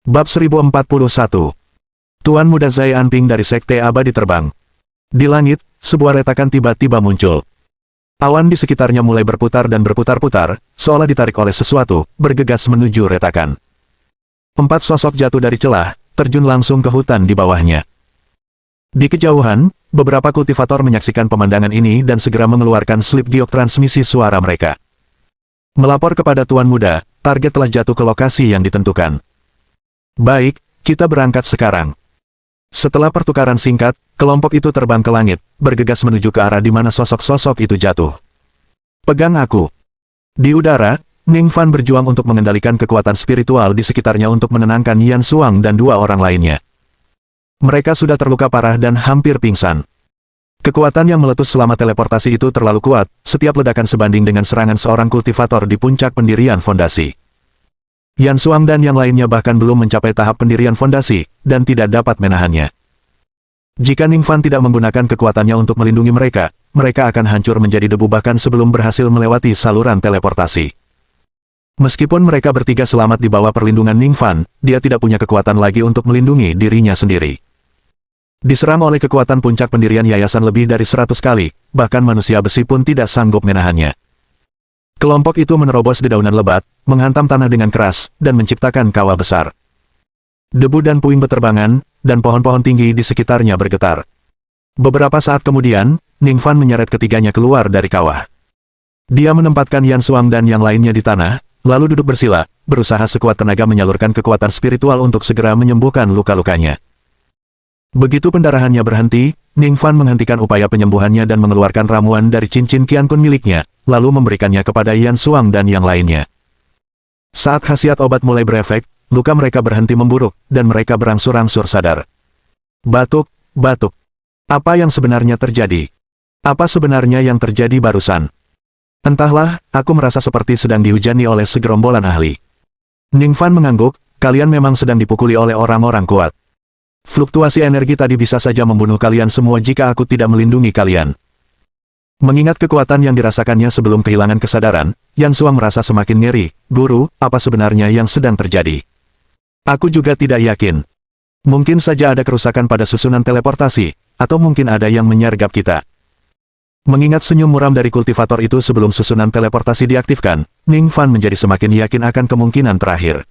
Bab 1041. Tuan Muda Zai Anping dari Sekte Abadi terbang. Di langit, sebuah retakan tiba-tiba muncul. Awan di sekitarnya mulai berputar dan berputar-putar, seolah ditarik oleh sesuatu, bergegas menuju retakan. 4 sosok jatuh dari celah, terjun langsung ke hutan di bawahnya. Di kejauhan, beberapa kultivator menyaksikan pemandangan ini dan segera mengeluarkan slip giok transmisi suara mereka. Melapor kepada Tuan Muda, target telah jatuh ke lokasi yang ditentukan. Baik, kita berangkat sekarang. Setelah pertukaran singkat, kelompok itu terbang ke langit, bergegas menuju ke arah di mana sosok-sosok itu jatuh. Pegang aku. Di udara, Ning Fan berjuang untuk mengendalikan kekuatan spiritual di sekitarnya untuk menenangkan Yan Xuang dan 2 orang lainnya. Mereka sudah terluka parah dan hampir pingsan. Kekuatan yang meletus selama teleportasi itu terlalu kuat, setiap ledakan sebanding dengan serangan seorang kultivator di puncak pendirian fondasi. Yan Xuang dan yang lainnya bahkan belum mencapai tahap pendirian fondasi, dan tidak dapat menahannya. Jika Ning Fan tidak menggunakan kekuatannya untuk melindungi mereka, mereka akan hancur menjadi debu bahkan sebelum berhasil melewati saluran teleportasi. Meskipun mereka bertiga selamat di bawah perlindungan Ning Fan, dia tidak punya kekuatan lagi untuk melindungi dirinya sendiri. Diserang oleh kekuatan puncak pendirian yayasan lebih dari 100 kali, bahkan manusia besi pun tidak sanggup menahannya. Kelompok itu menerobos dedaunan lebat, menghantam tanah dengan keras, dan menciptakan kawah besar. Debu dan puing beterbangan, dan pohon-pohon tinggi di sekitarnya bergetar. Beberapa saat kemudian, Ning Fan menyeret ketiganya keluar dari kawah. Dia menempatkan Yan Xuang dan yang lainnya di tanah, lalu duduk bersila, berusaha sekuat tenaga menyalurkan kekuatan spiritual untuk segera menyembuhkan luka-lukanya. Begitu pendarahannya berhenti, Ning Fan menghentikan upaya penyembuhannya dan mengeluarkan ramuan dari cincin Qian Kun miliknya, lalu memberikannya kepada Yan Xuang dan yang lainnya. Saat khasiat obat mulai berefek, luka mereka berhenti memburuk, dan mereka berangsur-angsur sadar. Batuk, batuk. Apa yang sebenarnya terjadi? Apa sebenarnya yang terjadi barusan? Entahlah, aku merasa seperti sedang dihujani oleh segerombolan ahli. Ning Fan mengangguk, kalian memang sedang dipukuli oleh orang-orang kuat. Fluktuasi energi tadi bisa saja membunuh kalian semua jika aku tidak melindungi kalian. Mengingat kekuatan yang dirasakannya sebelum kehilangan kesadaran, Yan Xuang merasa semakin ngeri. Guru, apa sebenarnya yang sedang terjadi? Aku juga tidak yakin. Mungkin saja ada kerusakan pada susunan teleportasi, atau mungkin ada yang menyergap kita. Mengingat senyum muram dari kultivator itu sebelum susunan teleportasi diaktifkan, Ning Fan menjadi semakin yakin akan kemungkinan terakhir.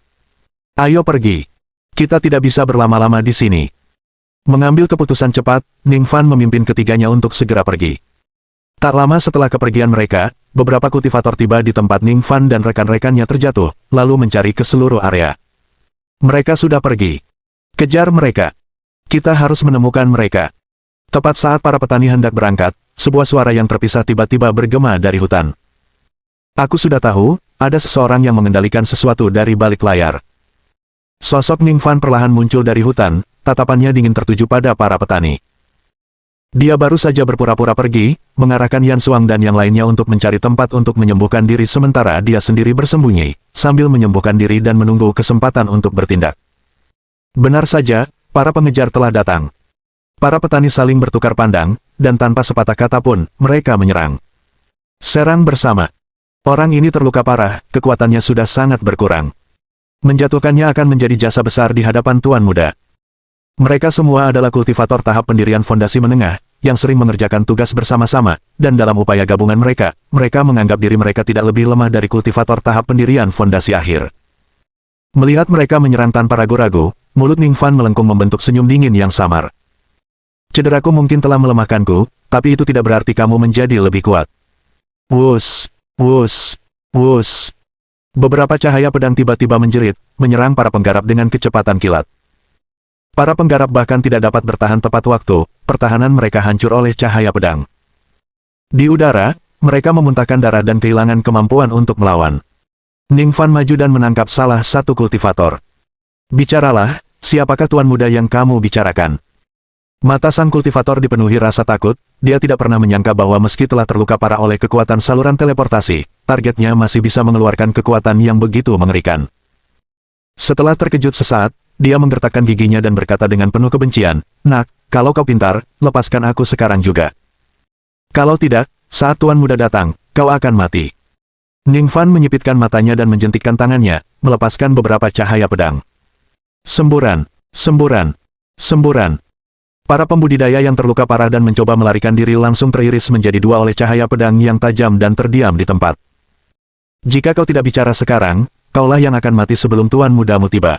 Ayo pergi. Kita tidak bisa berlama-lama di sini. Mengambil keputusan cepat, Ning Fan memimpin ketiganya untuk segera pergi. Tak lama setelah kepergian mereka, beberapa kultivator tiba di tempat Ning Fan dan rekan-rekannya terjatuh, lalu mencari ke seluruh area. Mereka sudah pergi. Kejar mereka. Kita harus menemukan mereka. Tepat saat para petani hendak berangkat, sebuah suara yang terpisah tiba-tiba bergema dari hutan. Aku sudah tahu, ada seseorang yang mengendalikan sesuatu dari balik layar. Sosok Ning Fan perlahan muncul dari hutan, tatapannya dingin tertuju pada para petani. Dia baru saja berpura-pura pergi, mengarahkan Yan Xuang dan yang lainnya untuk mencari tempat untuk menyembuhkan diri sementara dia sendiri bersembunyi, sambil menyembuhkan diri dan menunggu kesempatan untuk bertindak. Benar saja, para pengejar telah datang. Para petani saling bertukar pandang, dan tanpa sepatah kata pun, mereka menyerang. Serang bersama. Orang ini terluka parah, kekuatannya sudah sangat berkurang. Menjatuhkannya akan menjadi jasa besar di hadapan Tuan Muda. Mereka semua adalah kultivator tahap pendirian fondasi menengah, yang sering mengerjakan tugas bersama-sama, dan dalam upaya gabungan mereka, mereka menganggap diri mereka tidak lebih lemah dari kultivator tahap pendirian fondasi akhir. Melihat mereka menyerang tanpa ragu-ragu, mulut Ning Fan melengkung membentuk senyum dingin yang samar. Cederaku mungkin telah melemahkanku, tapi itu tidak berarti kamu menjadi lebih kuat. Wus, wus, wus. Beberapa cahaya pedang tiba-tiba menjerit, menyerang para penggarap dengan kecepatan kilat. Para penggarap bahkan tidak dapat bertahan tepat waktu, pertahanan mereka hancur oleh cahaya pedang. Di udara, mereka memuntahkan darah dan kehilangan kemampuan untuk melawan. Ning Fan maju dan menangkap salah satu kultivator. Bicaralah, siapakah Tuan Muda yang kamu bicarakan? Mata sang kultivator dipenuhi rasa takut, dia tidak pernah menyangka bahwa meski telah terluka parah oleh kekuatan saluran teleportasi, targetnya masih bisa mengeluarkan kekuatan yang begitu mengerikan. Setelah terkejut sesaat, dia menggertakkan giginya dan berkata dengan penuh kebencian, "Nak, kalau kau pintar, lepaskan aku sekarang juga. Kalau tidak, saat Tuan Muda datang, kau akan mati." Ning Fan menyipitkan matanya dan menjentikkan tangannya, melepaskan beberapa cahaya pedang. Semburan, semburan, semburan. Para pembudidaya yang terluka parah dan mencoba melarikan diri langsung teriris menjadi dua oleh cahaya pedang yang tajam dan terdiam di tempat. Jika kau tidak bicara sekarang, kaulah yang akan mati sebelum tuan mudamu tiba.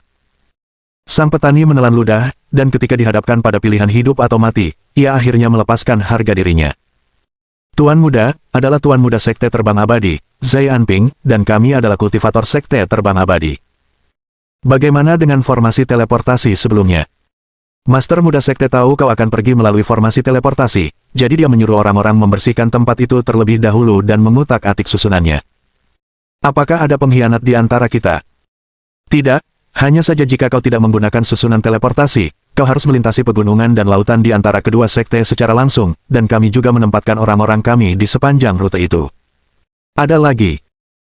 Sang petani menelan ludah, dan ketika dihadapkan pada pilihan hidup atau mati, ia akhirnya melepaskan harga dirinya. Tuan muda adalah tuan muda Sekte Terbang Abadi, Zai Anping, dan kami adalah kultivator Sekte Terbang Abadi. Bagaimana dengan formasi teleportasi sebelumnya? Master muda Sekte tahu kau akan pergi melalui formasi teleportasi, jadi dia menyuruh orang-orang membersihkan tempat itu terlebih dahulu dan mengutak-atik susunannya. Apakah ada pengkhianat di antara kita? Tidak, hanya saja jika kau tidak menggunakan susunan teleportasi, kau harus melintasi pegunungan dan lautan di antara kedua sekte secara langsung, dan kami juga menempatkan orang-orang kami di sepanjang rute itu. Ada lagi.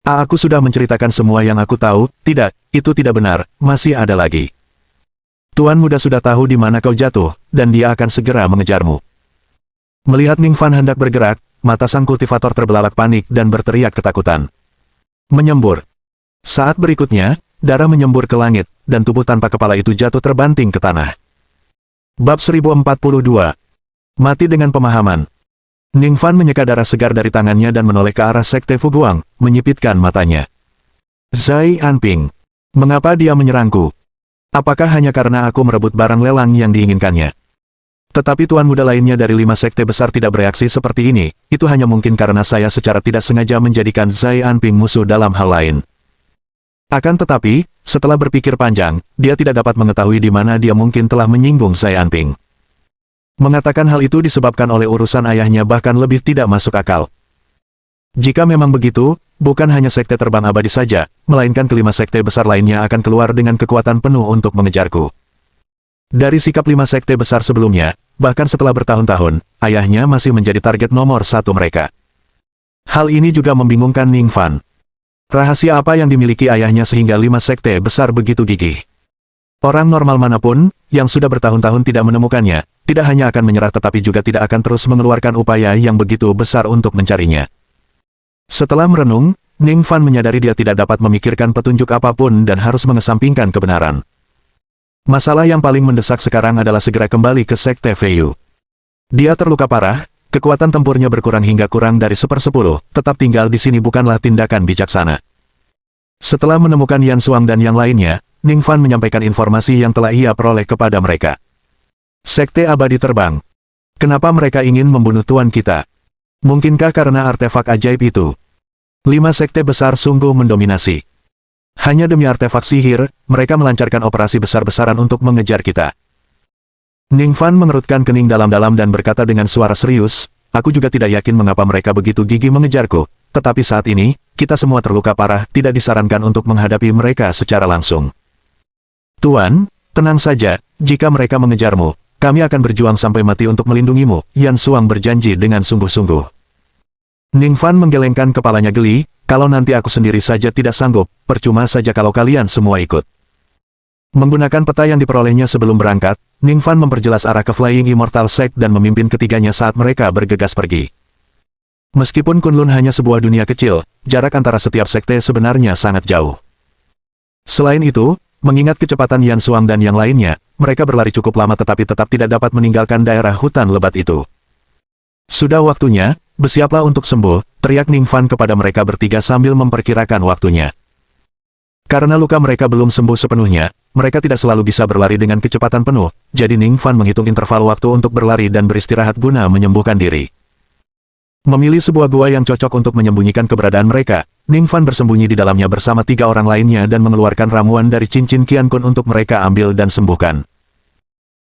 Aku sudah menceritakan semua yang aku tahu. Tidak, itu tidak benar, masih ada lagi. Tuan muda sudah tahu di mana kau jatuh, dan dia akan segera mengejarmu. Melihat Ning Fan hendak bergerak, mata sang kultivator terbelalak panik dan berteriak ketakutan. Menyembur. Saat berikutnya, darah menyembur ke langit, dan tubuh tanpa kepala itu jatuh terbanting ke tanah. Bab 1042. Mati dengan pemahaman. Ning Fan menyeka darah segar dari tangannya dan menoleh ke arah Sekte Fuguang, menyipitkan matanya. Zai Anping. Mengapa dia menyerangku? Apakah hanya karena aku merebut barang lelang yang diinginkannya? Tetapi tuan muda lainnya dari 5 sekte besar tidak bereaksi seperti ini, itu hanya mungkin karena saya secara tidak sengaja menjadikan Zai Anping musuh dalam hal lain. Akan tetapi, setelah berpikir panjang, dia tidak dapat mengetahui di mana dia mungkin telah menyinggung Zai Anping. Mengatakan hal itu disebabkan oleh urusan ayahnya bahkan lebih tidak masuk akal. Jika memang begitu, bukan hanya Sekte Terbang Abadi saja, melainkan kelima sekte besar lainnya akan keluar dengan kekuatan penuh untuk mengejarku. Dari sikap 5 sekte besar sebelumnya, bahkan setelah bertahun-tahun, ayahnya masih menjadi target nomor 1 mereka. Hal ini juga membingungkan Ning Fan. Rahasia apa yang dimiliki ayahnya sehingga 5 sekte besar begitu gigih? Orang normal manapun, yang sudah bertahun-tahun tidak menemukannya, tidak hanya akan menyerah tetapi juga tidak akan terus mengeluarkan upaya yang begitu besar untuk mencarinya. Setelah merenung, Ning Fan menyadari dia tidak dapat memikirkan petunjuk apapun dan harus mengesampingkan kebenaran. Masalah yang paling mendesak sekarang adalah segera kembali ke Sekte Feiyu. Dia terluka parah, kekuatan tempurnya berkurang hingga kurang dari 1/10, tetap tinggal di sini bukanlah tindakan bijaksana. Setelah menemukan Yan Suang dan yang lainnya, Ning Fan menyampaikan informasi yang telah ia peroleh kepada mereka. Sekte Abadi Terbang. Kenapa mereka ingin membunuh tuan kita? Mungkinkah karena artefak ajaib itu? 5 sekte besar sungguh mendominasi. Hanya demi artefak sihir, mereka melancarkan operasi besar-besaran untuk mengejar kita. Ning Fan mengerutkan kening dalam-dalam dan berkata dengan suara serius, aku juga tidak yakin mengapa mereka begitu gigih mengejarku, tetapi saat ini, kita semua terluka parah, tidak disarankan untuk menghadapi mereka secara langsung. Tuan, tenang saja, jika mereka mengejarmu, kami akan berjuang sampai mati untuk melindungimu, Yan Suang berjanji dengan sungguh-sungguh. Ning Fan menggelengkan kepalanya geli, kalau nanti aku sendiri saja tidak sanggup, percuma saja kalau kalian semua ikut. Menggunakan peta yang diperolehnya sebelum berangkat, Ning Fan memperjelas arah ke Flying Immortal Sect dan memimpin ketiganya saat mereka bergegas pergi. Meskipun Kunlun hanya sebuah dunia kecil, jarak antara setiap sekte sebenarnya sangat jauh. Selain itu, mengingat kecepatan Yan Suang dan yang lainnya, mereka berlari cukup lama tetapi tetap tidak dapat meninggalkan daerah hutan lebat itu. Sudah waktunya, bersiaplah untuk sembuh, teriak Ning Fan kepada mereka bertiga sambil memperkirakan waktunya. Karena luka mereka belum sembuh sepenuhnya, mereka tidak selalu bisa berlari dengan kecepatan penuh, jadi Ning Fan menghitung interval waktu untuk berlari dan beristirahat guna menyembuhkan diri. Memilih sebuah gua yang cocok untuk menyembunyikan keberadaan mereka, Ning Fan bersembunyi di dalamnya bersama 3 orang lainnya dan mengeluarkan ramuan dari cincin Qian Kun untuk mereka ambil dan sembuhkan.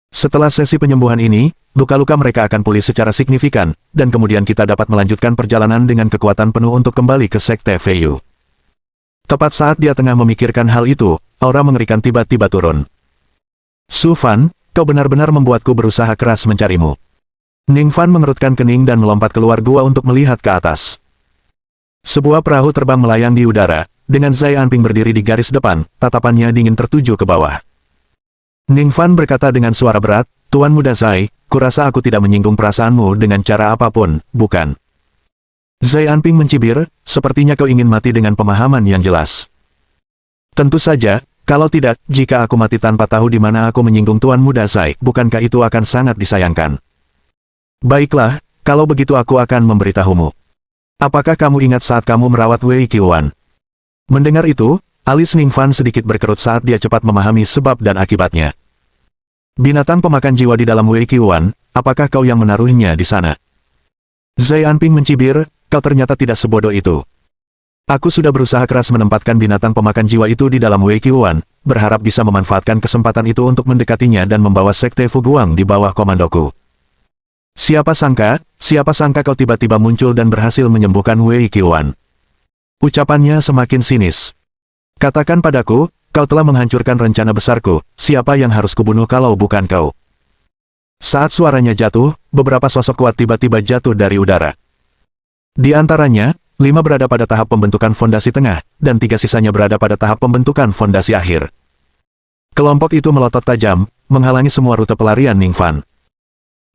Setelah sesi penyembuhan ini, luka-luka mereka akan pulih secara signifikan, dan kemudian kita dapat melanjutkan perjalanan dengan kekuatan penuh untuk kembali ke Sekte Feiyu. Tepat saat dia tengah memikirkan hal itu, aura mengerikan tiba-tiba turun. Su Fan, kau benar-benar membuatku berusaha keras mencarimu. Ning Fan mengerutkan kening dan melompat keluar gua untuk melihat ke atas. Sebuah perahu terbang melayang di udara, dengan Zai Anping berdiri di garis depan, tatapannya dingin tertuju ke bawah. Ning Fan berkata dengan suara berat, Tuan Muda Zai, kurasa aku tidak menyinggung perasaanmu dengan cara apapun, bukan? Zai Anping mencibir, sepertinya kau ingin mati dengan pemahaman yang jelas. Tentu saja, Kalau tidak, jika aku mati tanpa tahu di mana aku menyinggung Tuan Muda Zai, bukankah itu akan sangat disayangkan? Baiklah, kalau begitu aku akan memberitahumu. Apakah kamu ingat saat kamu merawat Wei Qiuan? Mendengar itu, alis Ningfan sedikit berkerut saat dia cepat memahami sebab dan akibatnya. Binatang pemakan jiwa di dalam Wei Qiuan, apakah kau yang menaruhnya di sana? Zai Anping mencibir, kau ternyata tidak sebodoh itu. Aku sudah berusaha keras menempatkan binatang pemakan jiwa itu di dalam Wei Qiuan, berharap bisa memanfaatkan kesempatan itu untuk mendekatinya dan membawa Sekte Fuguang di bawah komandoku. Siapa sangka kau tiba-tiba muncul dan berhasil menyembuhkan Wei Qiuan. Ucapannya semakin sinis. Katakan padaku, kau telah menghancurkan rencana besarku, siapa yang harus kubunuh kalau bukan kau? Saat suaranya jatuh, beberapa sosok kuat tiba-tiba jatuh dari udara. Di antaranya, 5 berada pada tahap pembentukan fondasi tengah, dan 3 sisanya berada pada tahap pembentukan fondasi akhir. Kelompok itu melotot tajam, menghalangi semua rute pelarian Ningfan.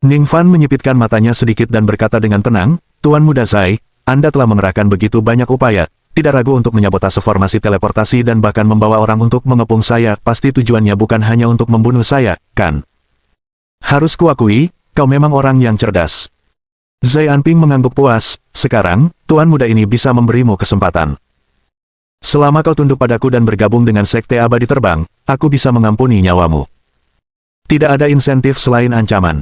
Ningfan menyipitkan matanya sedikit dan berkata dengan tenang, Tuan Muda Zai, Anda telah mengerahkan begitu banyak upaya, tidak ragu untuk menyabotase formasi teleportasi dan bahkan membawa orang untuk mengepung saya, pasti tujuannya bukan hanya untuk membunuh saya, kan? Harus kuakui, kau memang orang yang cerdas. Zai Anping mengangguk puas, sekarang, Tuan Muda ini bisa memberimu kesempatan. Selama kau tunduk padaku dan bergabung dengan Sekte Abadi Terbang, aku bisa mengampuni nyawamu. Tidak ada insentif selain ancaman.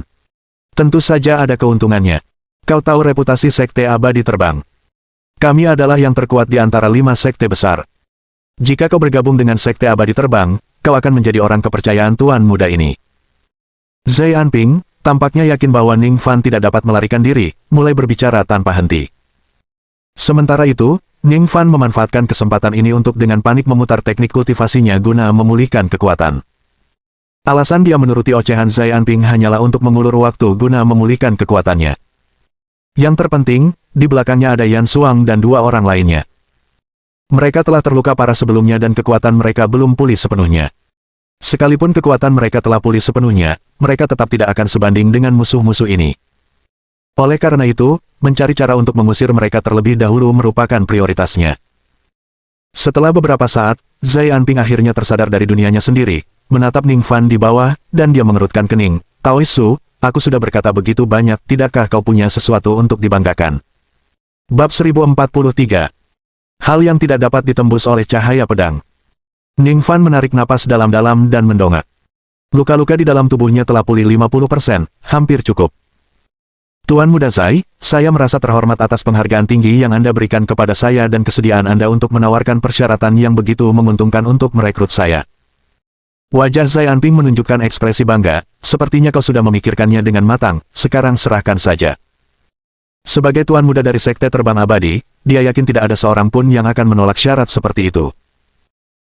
Tentu saja ada keuntungannya. Kau tahu reputasi Sekte Abadi Terbang. Kami adalah yang terkuat di antara 5 sekte besar. Jika kau bergabung dengan Sekte Abadi Terbang, kau akan menjadi orang kepercayaan Tuan Muda ini. Zai Anping tampaknya yakin bahwa Ningfan tidak dapat melarikan diri, mulai berbicara tanpa henti. Sementara itu, Ningfan memanfaatkan kesempatan ini untuk dengan panik memutar teknik kultivasinya guna memulihkan kekuatan. Alasan dia menuruti ocehan Zai Anping hanyalah untuk mengulur waktu guna memulihkan kekuatannya. Yang terpenting, di belakangnya ada Yan Suang dan 2 orang lainnya. Mereka telah terluka parah sebelumnya dan kekuatan mereka belum pulih sepenuhnya. Sekalipun kekuatan mereka telah pulih sepenuhnya, mereka tetap tidak akan sebanding dengan musuh-musuh ini. Oleh karena itu, mencari cara untuk mengusir mereka terlebih dahulu merupakan prioritasnya. Setelah beberapa saat, Zai Anping akhirnya tersadar dari dunianya sendiri, menatap Ningfan di bawah, dan dia mengerutkan kening. Taois Su, aku sudah berkata begitu banyak, tidakkah kau punya sesuatu untuk dibanggakan? Bab 1043. Hal yang tidak dapat ditembus oleh cahaya pedang. Ningfan menarik napas dalam-dalam dan mendongak. Luka-luka di dalam tubuhnya telah pulih 50%, hampir cukup. Tuan Muda Zai, saya merasa terhormat atas penghargaan tinggi yang Anda berikan kepada saya dan kesediaan Anda untuk menawarkan persyaratan yang begitu menguntungkan untuk merekrut saya. Wajah Zai Anping menunjukkan ekspresi bangga, sepertinya kau sudah memikirkannya dengan matang, sekarang serahkan saja. Sebagai Tuan Muda dari Sekte Terbang Abadi, dia yakin tidak ada seorang pun yang akan menolak syarat seperti itu.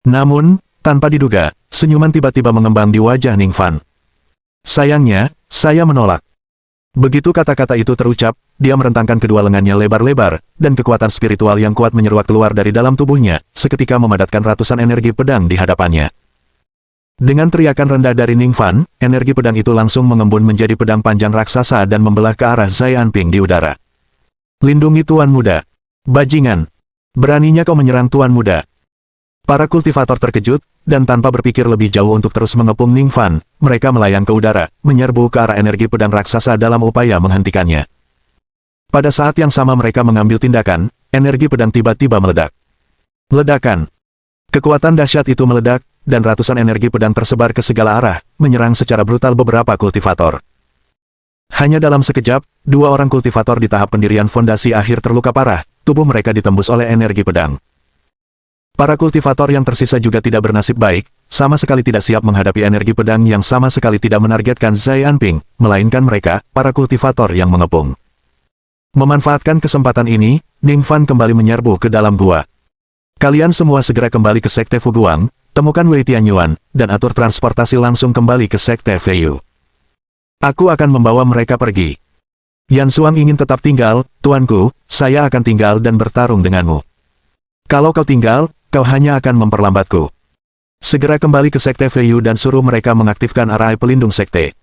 Namun, tanpa diduga, senyuman tiba-tiba mengembang di wajah Ningfan. Sayangnya, saya menolak. Begitu kata-kata itu terucap, dia merentangkan kedua lengannya lebar-lebar, dan kekuatan spiritual yang kuat menyeruak keluar dari dalam tubuhnya, seketika memadatkan ratusan energi pedang di hadapannya. Dengan teriakan rendah dari Ningfan, energi pedang itu langsung mengembun menjadi pedang panjang raksasa dan membelah ke arah Zai Anping di udara. Lindungi Tuan Muda. Bajingan. Beraninya kau menyerang Tuan Muda. Para kultivator terkejut, dan tanpa berpikir lebih jauh untuk terus mengepung Ningfan, mereka melayang ke udara, menyerbu ke arah energi pedang raksasa dalam upaya menghentikannya. Pada saat yang sama mereka mengambil tindakan, energi pedang tiba-tiba meledak. Ledakan. Kekuatan dahsyat itu meledak, dan ratusan energi pedang tersebar ke segala arah, menyerang secara brutal beberapa kultivator. Hanya dalam sekejap, 2 orang kultivator di tahap pendirian fondasi akhir terluka parah, tubuh mereka ditembus oleh energi pedang. Para kultivator yang tersisa juga tidak bernasib baik, sama sekali tidak siap menghadapi energi pedang yang sama sekali tidak menargetkan Zai Anping, melainkan mereka, para kultivator yang mengepung. Memanfaatkan kesempatan ini, Ningfan kembali menyerbu ke dalam gua. Kalian semua segera kembali ke Sekte Fuguang, temukan Wei Tianyuan, dan atur transportasi langsung kembali ke Sekte Feiyu. Aku akan membawa mereka pergi. Yan Suang ingin tetap tinggal, tuanku, saya akan tinggal dan bertarung denganmu. Kalau kau tinggal, kau hanya akan memperlambatku. Segera kembali ke Sekte Feiyu dan suruh mereka mengaktifkan arai pelindung sekte.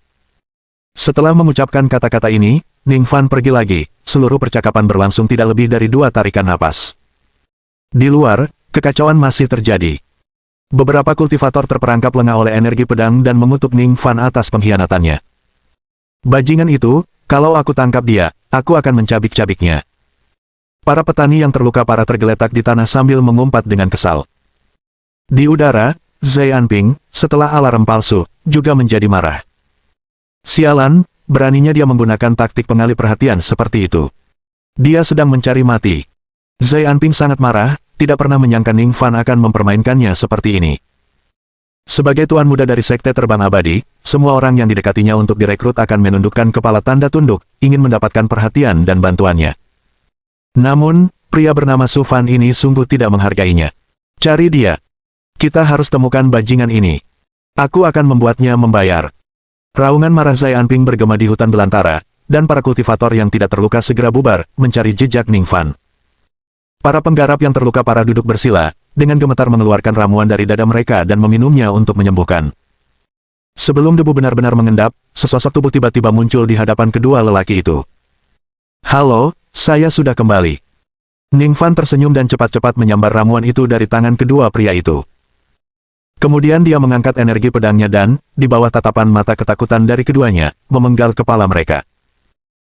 Setelah mengucapkan kata-kata ini, Ningfan pergi lagi, seluruh percakapan berlangsung tidak lebih dari 2 tarikan napas. Di luar, kekacauan masih terjadi. Beberapa kultivator terperangkap lengah oleh energi pedang dan mengutuk Ning Fan atas pengkhianatannya. Bajingan itu, kalau aku tangkap dia, aku akan mencabik-cabiknya. Para petani yang terluka parah tergeletak di tanah sambil mengumpat dengan kesal. Di udara, Zai Anping, setelah alarm palsu, juga menjadi marah. Sialan, beraninya dia menggunakan taktik pengalih perhatian seperti itu. Dia sedang mencari mati. Zai Anping sangat marah, tidak pernah menyangka Ning Fan akan mempermainkannya seperti ini. Sebagai tuan muda dari Sekte Terbang Abadi, semua orang yang didekatinya untuk direkrut akan menundukkan kepala tanda tunduk, ingin mendapatkan perhatian dan bantuannya. Namun, pria bernama Su Fan ini sungguh tidak menghargainya. Cari dia. Kita harus temukan bajingan ini. Aku akan membuatnya membayar. Raungan marah Zai Anping bergema di hutan belantara, dan para kultivator yang tidak terluka segera bubar, mencari jejak Ning Fan. Para penggarap yang terluka parah duduk bersila, dengan gemetar mengeluarkan ramuan dari dada mereka dan meminumnya untuk menyembuhkan. Sebelum debu benar-benar mengendap, sesosok tubuh tiba-tiba muncul di hadapan kedua lelaki itu. Halo, saya sudah kembali. Ning Fan tersenyum dan cepat-cepat menyambar ramuan itu dari tangan kedua pria itu. Kemudian dia mengangkat energi pedangnya dan, di bawah tatapan mata ketakutan dari keduanya, memenggal kepala mereka.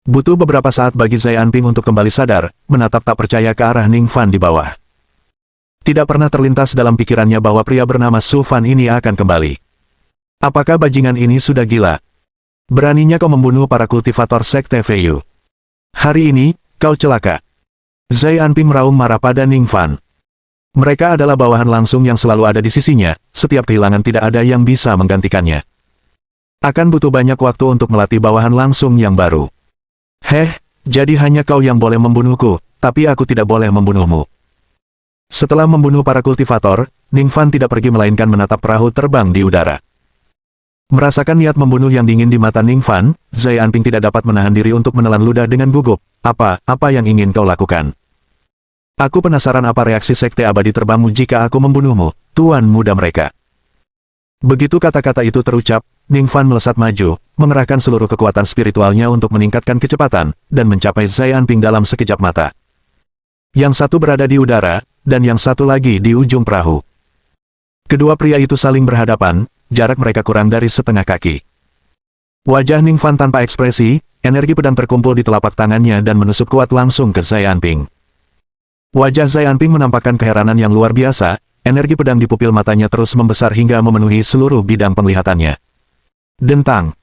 Butuh beberapa saat bagi Zai Anping untuk kembali sadar, menatap tak percaya ke arah Ning Fan di bawah. Tidak pernah terlintas dalam pikirannya bahwa pria bernama Su Fan ini akan kembali. Apakah bajingan ini sudah gila? Beraninya kau membunuh para kultivator Sekte Feiyu. Hari ini, kau celaka. Zai Anping meraung marah pada Ning Fan. Mereka adalah bawahan langsung yang selalu ada di sisinya, setiap kehilangan tidak ada yang bisa menggantikannya. Akan butuh banyak waktu untuk melatih bawahan langsung yang baru. Jadi hanya kau yang boleh membunuhku, tapi aku tidak boleh membunuhmu. Setelah membunuh para kultivator, Ning Fan tidak pergi melainkan menatap perahu terbang di udara. Merasakan niat membunuh yang dingin di mata Ning Fan, Zai Anping tidak dapat menahan diri untuk menelan ludah dengan gugup. Apa yang ingin kau lakukan? Aku penasaran apa reaksi Sekte Abadi Terbangmu jika aku membunuhmu, tuan muda mereka. Begitu kata-kata itu terucap, Ning Fan melesat maju, mengerahkan seluruh kekuatan spiritualnya untuk meningkatkan kecepatan, dan mencapai Zai Anping dalam sekejap mata. Yang satu berada di udara, dan yang satu lagi di ujung perahu. Kedua pria itu saling berhadapan, jarak mereka kurang dari setengah kaki. Wajah Ning Fan tanpa ekspresi, energi pedang terkumpul di telapak tangannya dan menusuk kuat langsung ke Zai Anping. Wajah Zai Anping menampakkan keheranan yang luar biasa, energi pedang di pupil matanya terus membesar hingga memenuhi seluruh bidang penglihatannya. Dentang.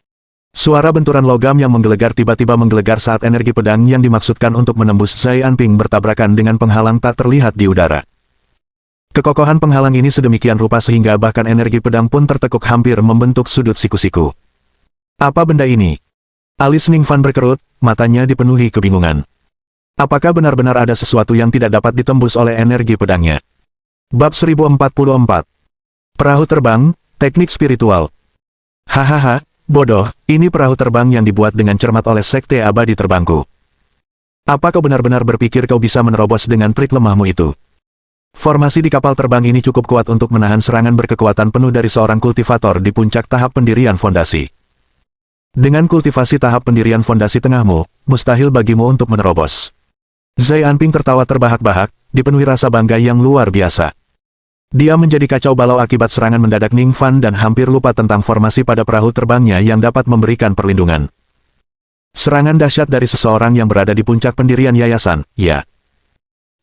Suara benturan logam yang menggelegar tiba-tiba menggelegar saat energi pedang yang dimaksudkan untuk menembus Zai Anping bertabrakan dengan penghalang tak terlihat di udara. Kekokohan penghalang ini sedemikian rupa sehingga bahkan energi pedang pun tertekuk hampir membentuk sudut siku-siku. Apa benda ini? Alis Ning Fan berkerut, matanya dipenuhi kebingungan. Apakah benar-benar ada sesuatu yang tidak dapat ditembus oleh energi pedangnya? Bab 1044. Perahu terbang, teknik spiritual. Hahaha, bodoh, ini perahu terbang yang dibuat dengan cermat oleh Sekte Abadi Terbangku. Apa kau benar-benar berpikir kau bisa menerobos dengan trik lemahmu itu? Formasi di kapal terbang ini cukup kuat untuk menahan serangan berkekuatan penuh dari seorang kultivator di puncak tahap pendirian fondasi. Dengan kultivasi tahap pendirian fondasi tengahmu, mustahil bagimu untuk menerobos. Zai Anping tertawa terbahak-bahak, dipenuhi rasa bangga yang luar biasa. Dia menjadi kacau balau akibat serangan mendadak Ning Fan dan hampir lupa tentang formasi pada perahu terbangnya yang dapat memberikan perlindungan. Serangan dahsyat dari seseorang yang berada di puncak pendirian yayasan, ya.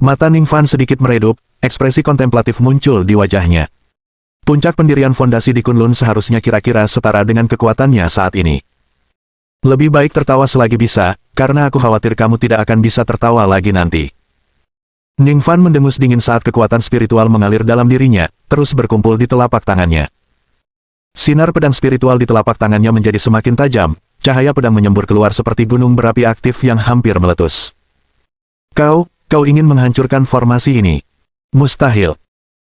Mata Ning Fan sedikit meredup, ekspresi kontemplatif muncul di wajahnya. Puncak pendirian fondasi di Kunlun seharusnya kira-kira setara dengan kekuatannya saat ini. Lebih baik tertawa selagi bisa, karena aku khawatir kamu tidak akan bisa tertawa lagi nanti. Ning Fan mendengus dingin saat kekuatan spiritual mengalir dalam dirinya, terus berkumpul di telapak tangannya. Sinar pedang spiritual di telapak tangannya menjadi semakin tajam, cahaya pedang menyembur keluar seperti gunung berapi aktif yang hampir meletus. Kau ingin menghancurkan formasi ini. Mustahil.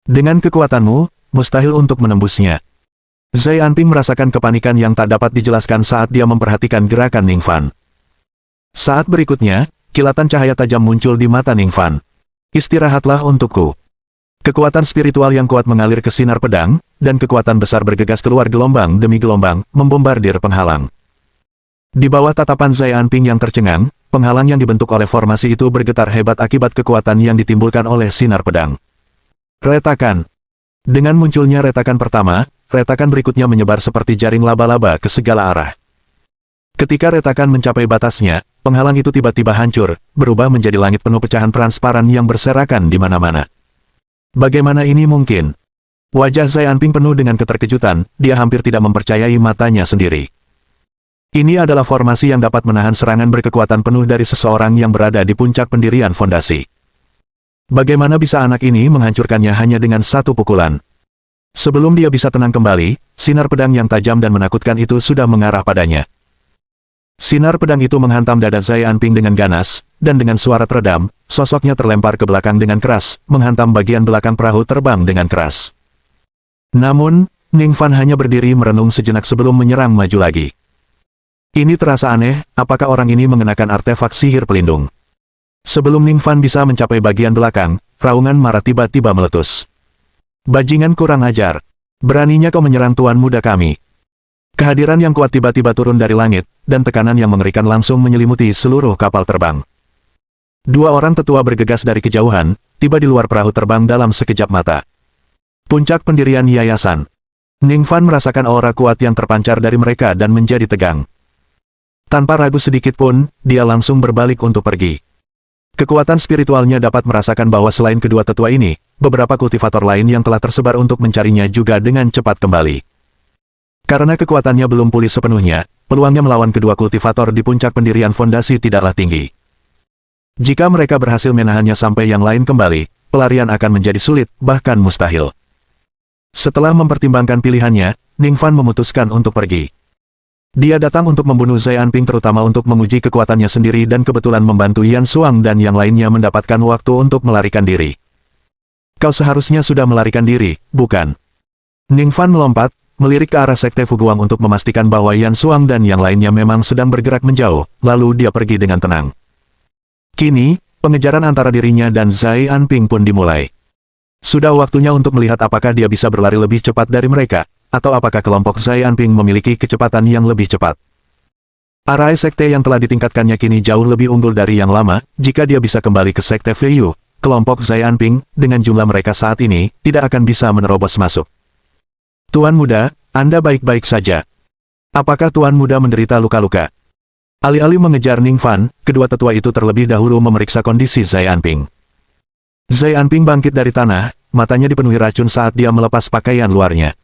Dengan kekuatanmu, mustahil untuk menembusnya. Zai Anping merasakan kepanikan yang tak dapat dijelaskan saat dia memperhatikan gerakan Ning Fan. Saat berikutnya, kilatan cahaya tajam muncul di mata Ning Fan. Istirahatlah untukku. Kekuatan spiritual yang kuat mengalir ke sinar pedang, dan kekuatan besar bergegas keluar gelombang demi gelombang, membombardir penghalang. Di bawah tatapan Zai Anping yang tercengang, penghalang yang dibentuk oleh formasi itu bergetar hebat akibat kekuatan yang ditimbulkan oleh sinar pedang. Retakan. Dengan munculnya retakan pertama, retakan berikutnya menyebar seperti jaring laba-laba ke segala arah. Ketika retakan mencapai batasnya, penghalang itu tiba-tiba hancur, berubah menjadi langit penuh pecahan transparan yang berserakan di mana-mana. Bagaimana ini mungkin? Wajah Zai Anping penuh dengan keterkejutan, dia hampir tidak mempercayai matanya sendiri. Ini adalah formasi yang dapat menahan serangan berkekuatan penuh dari seseorang yang berada di puncak pendirian fondasi. Bagaimana bisa anak ini menghancurkannya hanya dengan satu pukulan? Sebelum dia bisa tenang kembali, sinar pedang yang tajam dan menakutkan itu sudah mengarah padanya. Sinar pedang itu menghantam dada Zai Anping dengan ganas, dan dengan suara teredam, sosoknya terlempar ke belakang dengan keras, menghantam bagian belakang perahu terbang dengan keras. Namun, Ning Fan hanya berdiri merenung sejenak sebelum menyerang maju lagi. Ini terasa aneh, apakah orang ini mengenakan artefak sihir pelindung? Sebelum Ning Fan bisa mencapai bagian belakang, raungan marah tiba-tiba meletus. Bajingan kurang ajar. Beraninya kau menyerang tuan muda kami. Kehadiran yang kuat tiba-tiba turun dari langit, dan tekanan yang mengerikan langsung menyelimuti seluruh kapal terbang. Dua orang tetua bergegas dari kejauhan, tiba di luar perahu terbang dalam sekejap mata. Puncak pendirian yayasan. Ning Fan merasakan aura kuat yang terpancar dari mereka dan menjadi tegang. Tanpa ragu sedikit pun, dia langsung berbalik untuk pergi. Kekuatan spiritualnya dapat merasakan bahwa selain kedua tetua ini, beberapa kultivator lain yang telah tersebar untuk mencarinya juga dengan cepat kembali. Karena kekuatannya belum pulih sepenuhnya, peluangnya melawan kedua kultivator di puncak pendirian fondasi tidaklah tinggi. Jika mereka berhasil menahannya sampai yang lain kembali, pelarian akan menjadi sulit, bahkan mustahil. Setelah mempertimbangkan pilihannya, Ning Fan memutuskan untuk pergi. Dia datang untuk membunuh Zai Anping terutama untuk menguji kekuatannya sendiri dan kebetulan membantu Yan Xuang dan yang lainnya mendapatkan waktu untuk melarikan diri. Kau seharusnya sudah melarikan diri, bukan? Ning Fan melompat, melirik ke arah Sekte Fuguang untuk memastikan bahwa Yan Xuang dan yang lainnya memang sedang bergerak menjauh, lalu dia pergi dengan tenang. Kini, pengejaran antara dirinya dan Zai Anping pun dimulai. Sudah waktunya untuk melihat apakah dia bisa berlari lebih cepat dari mereka, atau apakah kelompok Zai Anping memiliki kecepatan yang lebih cepat. Arai Sekte yang telah ditingkatkannya kini jauh lebih unggul dari yang lama, jika dia bisa kembali ke Sekte Feiyu, kelompok Zai Anping, dengan jumlah mereka saat ini, tidak akan bisa menerobos masuk. Tuan muda, Anda baik-baik saja. Apakah tuan muda menderita luka-luka? Alih-alih mengejar Ning Fan, kedua tetua itu terlebih dahulu memeriksa kondisi Zai Anping. Zai Anping bangkit dari tanah, matanya dipenuhi racun saat dia melepas pakaian luarnya.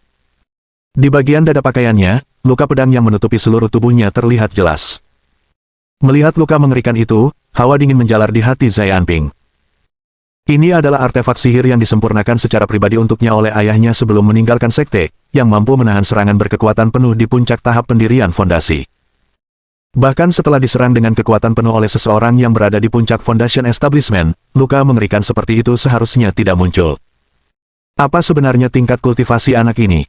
Di bagian dada pakaiannya, luka pedang yang menutupi seluruh tubuhnya terlihat jelas. Melihat luka mengerikan itu, hawa dingin menjalar di hati Zai Anping. Ini adalah artefak sihir yang disempurnakan secara pribadi untuknya oleh ayahnya sebelum meninggalkan sekte, yang mampu menahan serangan berkekuatan penuh di puncak tahap pendirian fondasi. Bahkan setelah diserang dengan kekuatan penuh oleh seseorang yang berada di puncak Foundation Establishment, luka mengerikan seperti itu seharusnya tidak muncul. Apa sebenarnya tingkat kultivasi anak ini?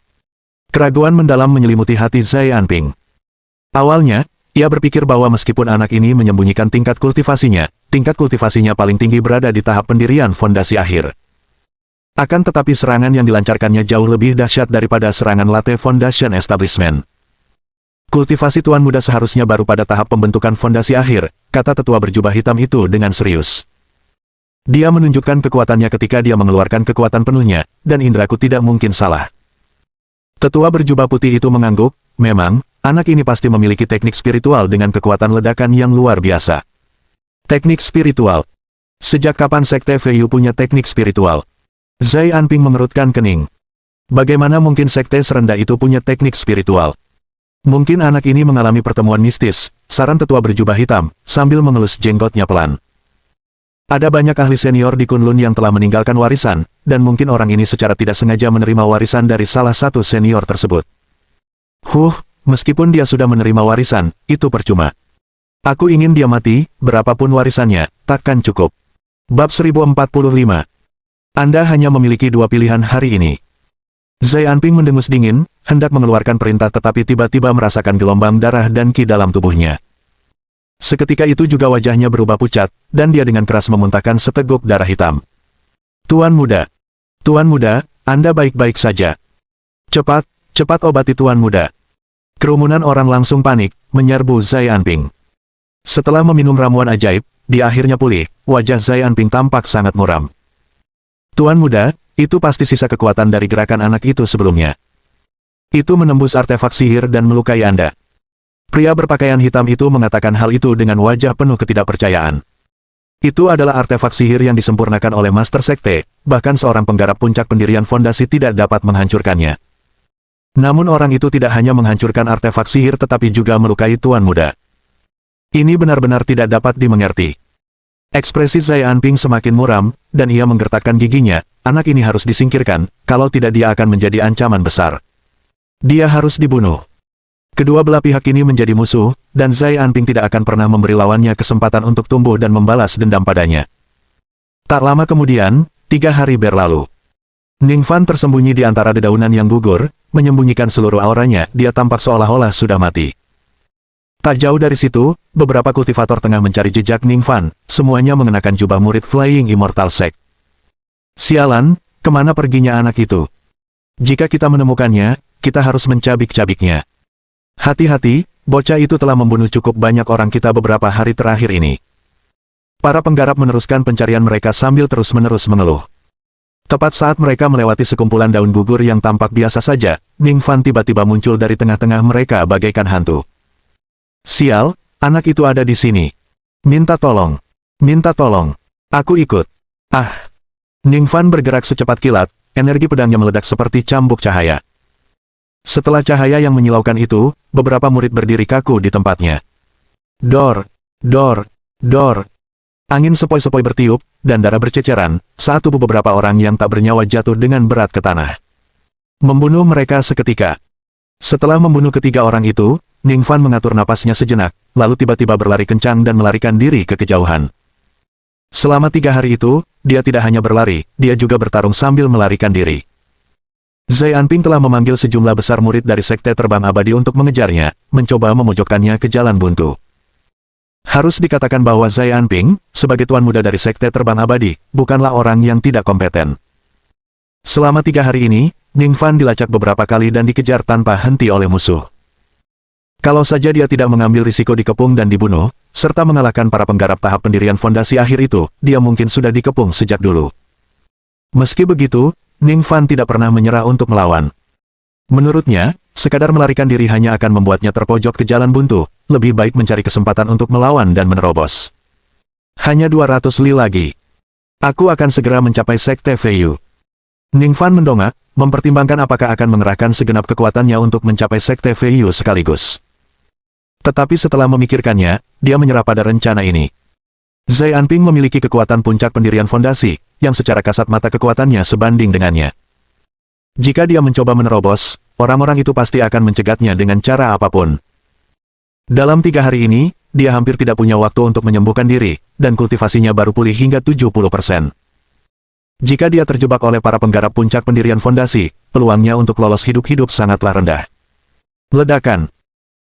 Keraguan mendalam menyelimuti hati Zai Anping. Awalnya, ia berpikir bahwa meskipun anak ini menyembunyikan tingkat kultivasinya paling tinggi berada di tahap pendirian fondasi akhir. Akan tetapi serangan yang dilancarkannya jauh lebih dahsyat daripada serangan Latte Foundation Establishment. Kultivasi tuan muda seharusnya baru pada tahap pembentukan fondasi akhir, kata tetua berjubah hitam itu dengan serius. Dia menunjukkan kekuatannya ketika dia mengeluarkan kekuatan penuhnya, dan indraku tidak mungkin salah. Tetua berjubah putih itu mengangguk, memang, anak ini pasti memiliki teknik spiritual dengan kekuatan ledakan yang luar biasa. Teknik spiritual. Sejak kapan Sekte Feiyu punya teknik spiritual? Zai Anping mengerutkan kening. Bagaimana mungkin sekte serendah itu punya teknik spiritual? Mungkin anak ini mengalami pertemuan mistis, saran tetua berjubah hitam, sambil mengelus jenggotnya pelan. Ada banyak ahli senior di Kunlun yang telah meninggalkan warisan, dan mungkin orang ini secara tidak sengaja menerima warisan dari salah satu senior tersebut. Meskipun dia sudah menerima warisan, itu percuma. Aku ingin dia mati, berapapun warisannya, takkan cukup. Bab 1045. Anda hanya memiliki dua pilihan hari ini. Zai Anping mendengus dingin, hendak mengeluarkan perintah tetapi tiba-tiba merasakan gelombang darah dan ki dalam tubuhnya. Seketika itu juga wajahnya berubah pucat, dan dia dengan keras memuntahkan seteguk darah hitam. Tuan muda, Anda baik-baik saja. Cepat obati tuan muda. Kerumunan orang langsung panik, menyerbu Zai Anping. Setelah meminum ramuan ajaib, dia akhirnya pulih, wajah Zai Anping tampak sangat muram. Tuan muda, Itu pasti sisa kekuatan dari gerakan anak itu sebelumnya. Itu menembus artefak sihir dan melukai Anda. Pria berpakaian hitam itu mengatakan hal itu dengan wajah penuh ketidakpercayaan. Itu adalah artefak sihir yang disempurnakan oleh Master Sekte, bahkan seorang penggarap puncak pendirian fondasi tidak dapat menghancurkannya. Namun orang itu tidak hanya menghancurkan artefak sihir tetapi juga melukai Tuan Muda. Ini benar-benar tidak dapat dimengerti. Ekspresi Zai Anping semakin muram, dan ia menggertakkan giginya, anak ini harus disingkirkan, kalau tidak dia akan menjadi ancaman besar. Dia harus dibunuh. Kedua belah pihak ini menjadi musuh, dan Zai Anping tidak akan pernah memberi lawannya kesempatan untuk tumbuh dan membalas dendam padanya. Tak lama kemudian, 3 hari berlalu. Ning Fan tersembunyi di antara dedaunan yang gugur, menyembunyikan seluruh auranya, dia tampak seolah-olah sudah mati. Tak jauh dari situ, beberapa kultivator tengah mencari jejak Ning Fan, semuanya mengenakan jubah murid Flying Immortal Sect. Sialan, kemana perginya anak itu? Jika kita menemukannya, kita harus mencabik-cabiknya. Hati-hati, bocah itu telah membunuh cukup banyak orang kita beberapa hari terakhir ini. Para penggarap meneruskan pencarian mereka sambil terus-menerus mengeluh. Tepat saat mereka melewati sekumpulan daun gugur yang tampak biasa saja, Ning Fan tiba-tiba muncul dari tengah-tengah mereka bagaikan hantu. Sial, anak itu ada di sini. Minta tolong. Minta tolong. Aku ikut. Ah. Ning Fan bergerak secepat kilat, energi pedangnya meledak seperti cambuk cahaya. Setelah cahaya yang menyilaukan itu, beberapa murid berdiri kaku di tempatnya. Dor, dor, dor. Angin sepoi-sepoi bertiup, dan darah berceceran, saat tubuh beberapa orang yang tak bernyawa jatuh dengan berat ke tanah. Membunuh mereka seketika. Setelah membunuh ketiga orang itu, Ning Fan mengatur napasnya sejenak, lalu tiba-tiba berlari kencang dan melarikan diri ke kejauhan. Selama 3 hari itu, dia tidak hanya berlari, dia juga bertarung sambil melarikan diri. Zai Anping telah memanggil sejumlah besar murid dari Sekte Terbang Abadi untuk mengejarnya, mencoba memojokkannya ke jalan buntu. Harus dikatakan bahwa Zai Anping, sebagai tuan muda dari Sekte Terbang Abadi, bukanlah orang yang tidak kompeten. Selama 3 hari ini, Ning Fan dilacak beberapa kali dan dikejar tanpa henti oleh musuh. Kalau saja dia tidak mengambil risiko dikepung dan dibunuh, serta mengalahkan para penggarap tahap pendirian fondasi akhir itu, dia mungkin sudah dikepung sejak dulu. Meski begitu, Ning Fan tidak pernah menyerah untuk melawan. Menurutnya, sekadar melarikan diri hanya akan membuatnya terpojok ke jalan buntu, lebih baik mencari kesempatan untuk melawan dan menerobos. Hanya 200 li lagi. Aku akan segera mencapai Sekte Feiyu. Ning Fan mendongak, mempertimbangkan apakah akan mengerahkan segenap kekuatannya untuk mencapai Sekte Feiyu sekaligus. Tetapi setelah memikirkannya, dia menyerah pada rencana ini. Zai Anping memiliki kekuatan puncak pendirian fondasi, yang secara kasat mata kekuatannya sebanding dengannya. Jika dia mencoba menerobos, orang-orang itu pasti akan mencegatnya dengan cara apapun. Dalam 3 hari ini, dia hampir tidak punya waktu untuk menyembuhkan diri, dan kultivasinya baru pulih hingga 70%. Jika dia terjebak oleh para penggarap puncak pendirian fondasi, peluangnya untuk lolos hidup-hidup sangatlah rendah. Ledakan.